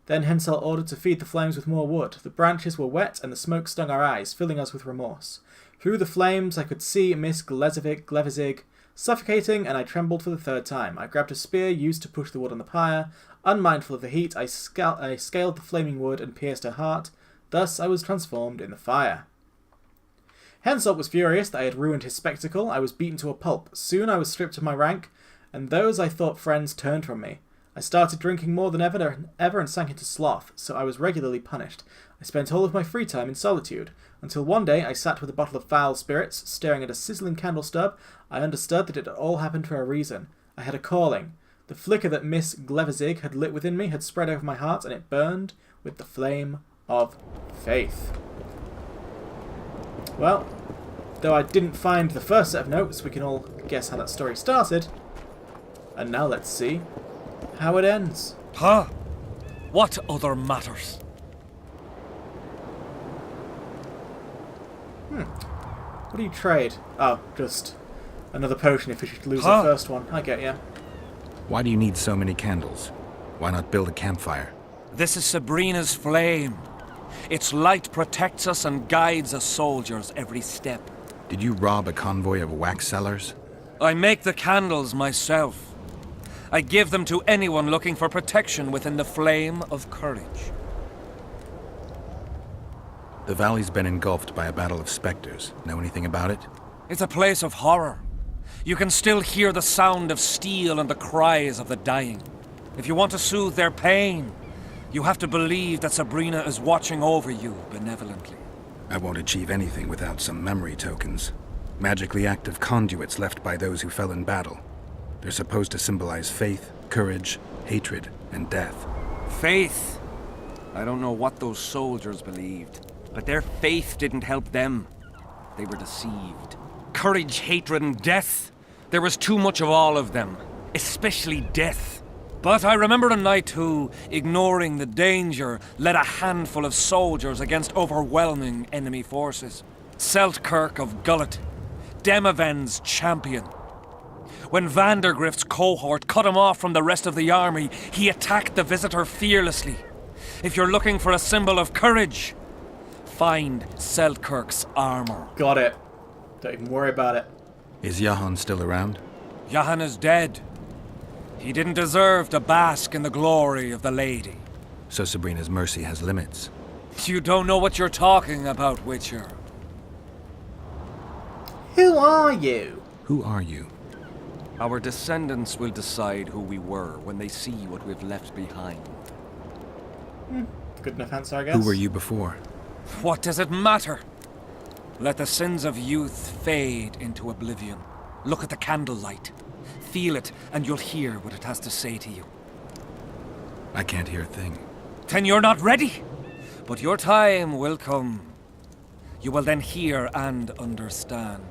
Then Hensel ordered to feed the flames with more wood. The branches were wet and the smoke stung our eyes, filling us with remorse. Through the flames I could see Miss Glevizig suffocating, and I trembled for the third time. I grabbed a spear used to push the wood on the pyre. Unmindful of the heat, I scaled the flaming wood and pierced her heart. Thus I was transformed in the fire. Henselt was furious that I had ruined his spectacle. I was beaten to a pulp. Soon I was stripped of my rank, and those I thought friends turned from me. I started drinking more than ever and sank into sloth, so I was regularly punished. I spent all of my free time in solitude, until one day I sat with a bottle of foul spirits, staring at a sizzling candle stub. I understood that it had all happened for a reason. I had a calling. The flicker that Miss Glevizig had lit within me had spread over my heart, and it burned with the flame of faith. Well, though I didn't find the first set of notes, we can all guess how that story started. And now let's see how it ends. Huh? What other matters? What do you trade? Oh, just another potion if we should lose the first one. I get ya. Why do you need so many candles? Why not build a campfire? This is Sabrina's flame. Its light protects us and guides us soldiers every step. Did you rob a convoy of wax sellers? I make the candles myself. I give them to anyone looking for protection within the flame of courage. The valley's been engulfed by a battle of specters. Know anything about it? It's a place of horror. You can still hear the sound of steel and the cries of the dying. If you want to soothe their pain, you have to believe that Sabrina is watching over you benevolently. I won't achieve anything without some memory tokens. Magically active conduits left by those who fell in battle. They're supposed to symbolize faith, courage, hatred, and death. Faith? I don't know what those soldiers believed, but their faith didn't help them. They were deceived. Courage, hatred, and death. There was too much of all of them, especially death. But I remember a knight who, ignoring the danger, led a handful of soldiers against overwhelming enemy forces. Seltkirk of Gullet, Demavend's champion. When Vandergrift's cohort cut him off from the rest of the army, he attacked the visitor fearlessly. If you're looking for a symbol of courage, find Seltkirk's armor. Got it. Don't even worry about it. Is Johann still around? Johann is dead. He didn't deserve to bask in the glory of the lady. So Sabrina's mercy has limits. You don't know what you're talking about, Witcher. Who are you? Who are you? Our descendants will decide who we were when they see what we've left behind. Good enough answer, I guess. Who were you before? What does it matter? Let the sins of youth fade into oblivion. Look at the candlelight. Feel it, and you'll hear what it has to say to you. I can't hear a thing. Then you're not ready. But your time will come. You will then hear and understand.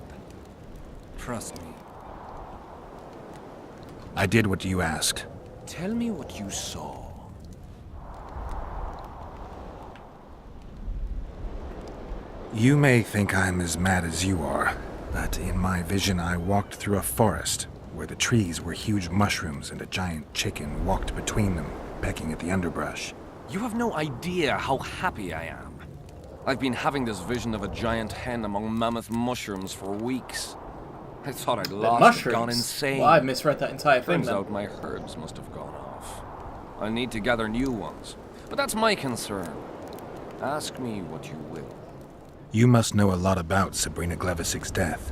Trust me. I did what you asked. Tell me what you saw. You may think I'm as mad as you are, but in my vision I walked through a forest where the trees were huge mushrooms and a giant chicken walked between them, pecking at the underbrush. You have no idea how happy I am. I've been having this vision of a giant hen among mammoth mushrooms for weeks. I thought I'd lost it, gone insane. Well, I misread that entire thing. Turns out my herbs must have gone off. I need to gather new ones, but that's my concern. Ask me what you will. You must know a lot about Sabrina Glevizig's death.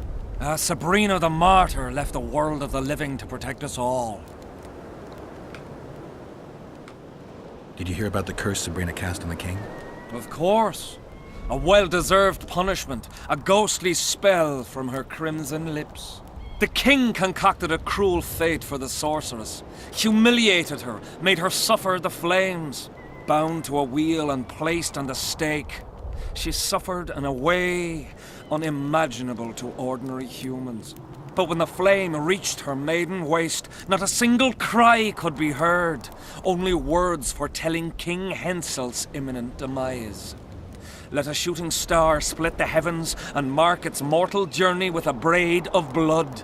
Sabrina the Martyr left the world of the living to protect us all. Did you hear about the curse Sabrina cast on the king? Of course. A well-deserved punishment, a ghostly spell from her crimson lips. The king concocted a cruel fate for the sorceress, humiliated her, made her suffer the flames. Bound to a wheel and placed on the stake, she suffered in a way unimaginable to ordinary humans. But when the flame reached her maiden waist, not a single cry could be heard, only words foretelling King Henselt's imminent demise. Let a shooting star split the heavens and mark its mortal journey with a braid of blood.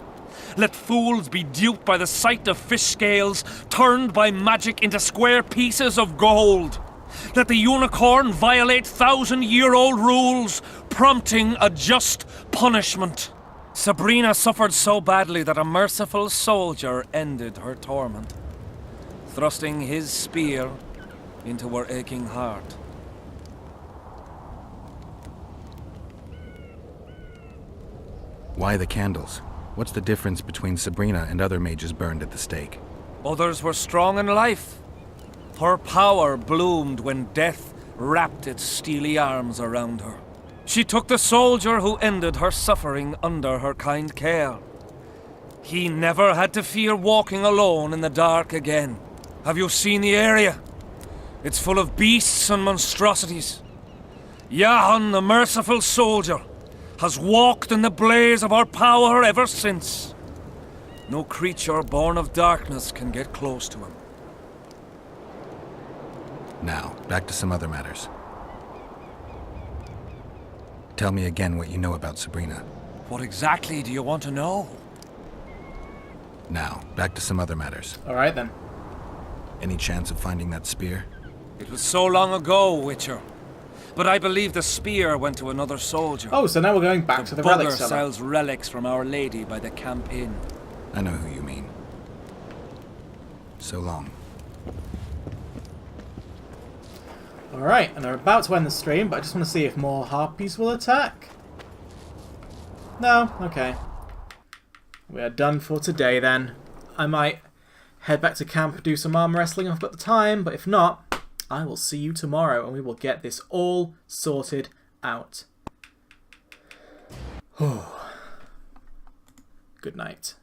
Let fools be duped by the sight of fish scales, turned by magic into square pieces of gold. Let the unicorn violate 1,000-year-old rules, prompting a just punishment. Sabrina suffered so badly that a merciful soldier ended her torment, thrusting his spear into her aching heart. Why the candles? What's the difference between Sabrina and other mages burned at the stake? Others were strong in life. Her power bloomed when death wrapped its steely arms around her. She took the soldier who ended her suffering under her kind care. He never had to fear walking alone in the dark again. Have you seen the area? It's full of beasts and monstrosities. Jahan, the merciful soldier, has walked in the blaze of our power ever since. No creature born of darkness can get close to him. Now, back to some other matters. Tell me again what you know about Sabrina. What exactly do you want to know? Now, back to some other matters. Alright then. Any chance of finding that spear? It was so long ago, Witcher. But I believe the spear went to another soldier. Oh, so now we're going back to the relic bugger cellar. sells relics from Our Lady by the Camp Inn. I know who you mean. So long. Alright, and we're about to end the stream, but I just want to see if more harpies will attack. No? Okay. We are done for today then. I might head back to camp, do some arm wrestling if I've got the time, but if not, I will see you tomorrow and we will get this all sorted out. Good night.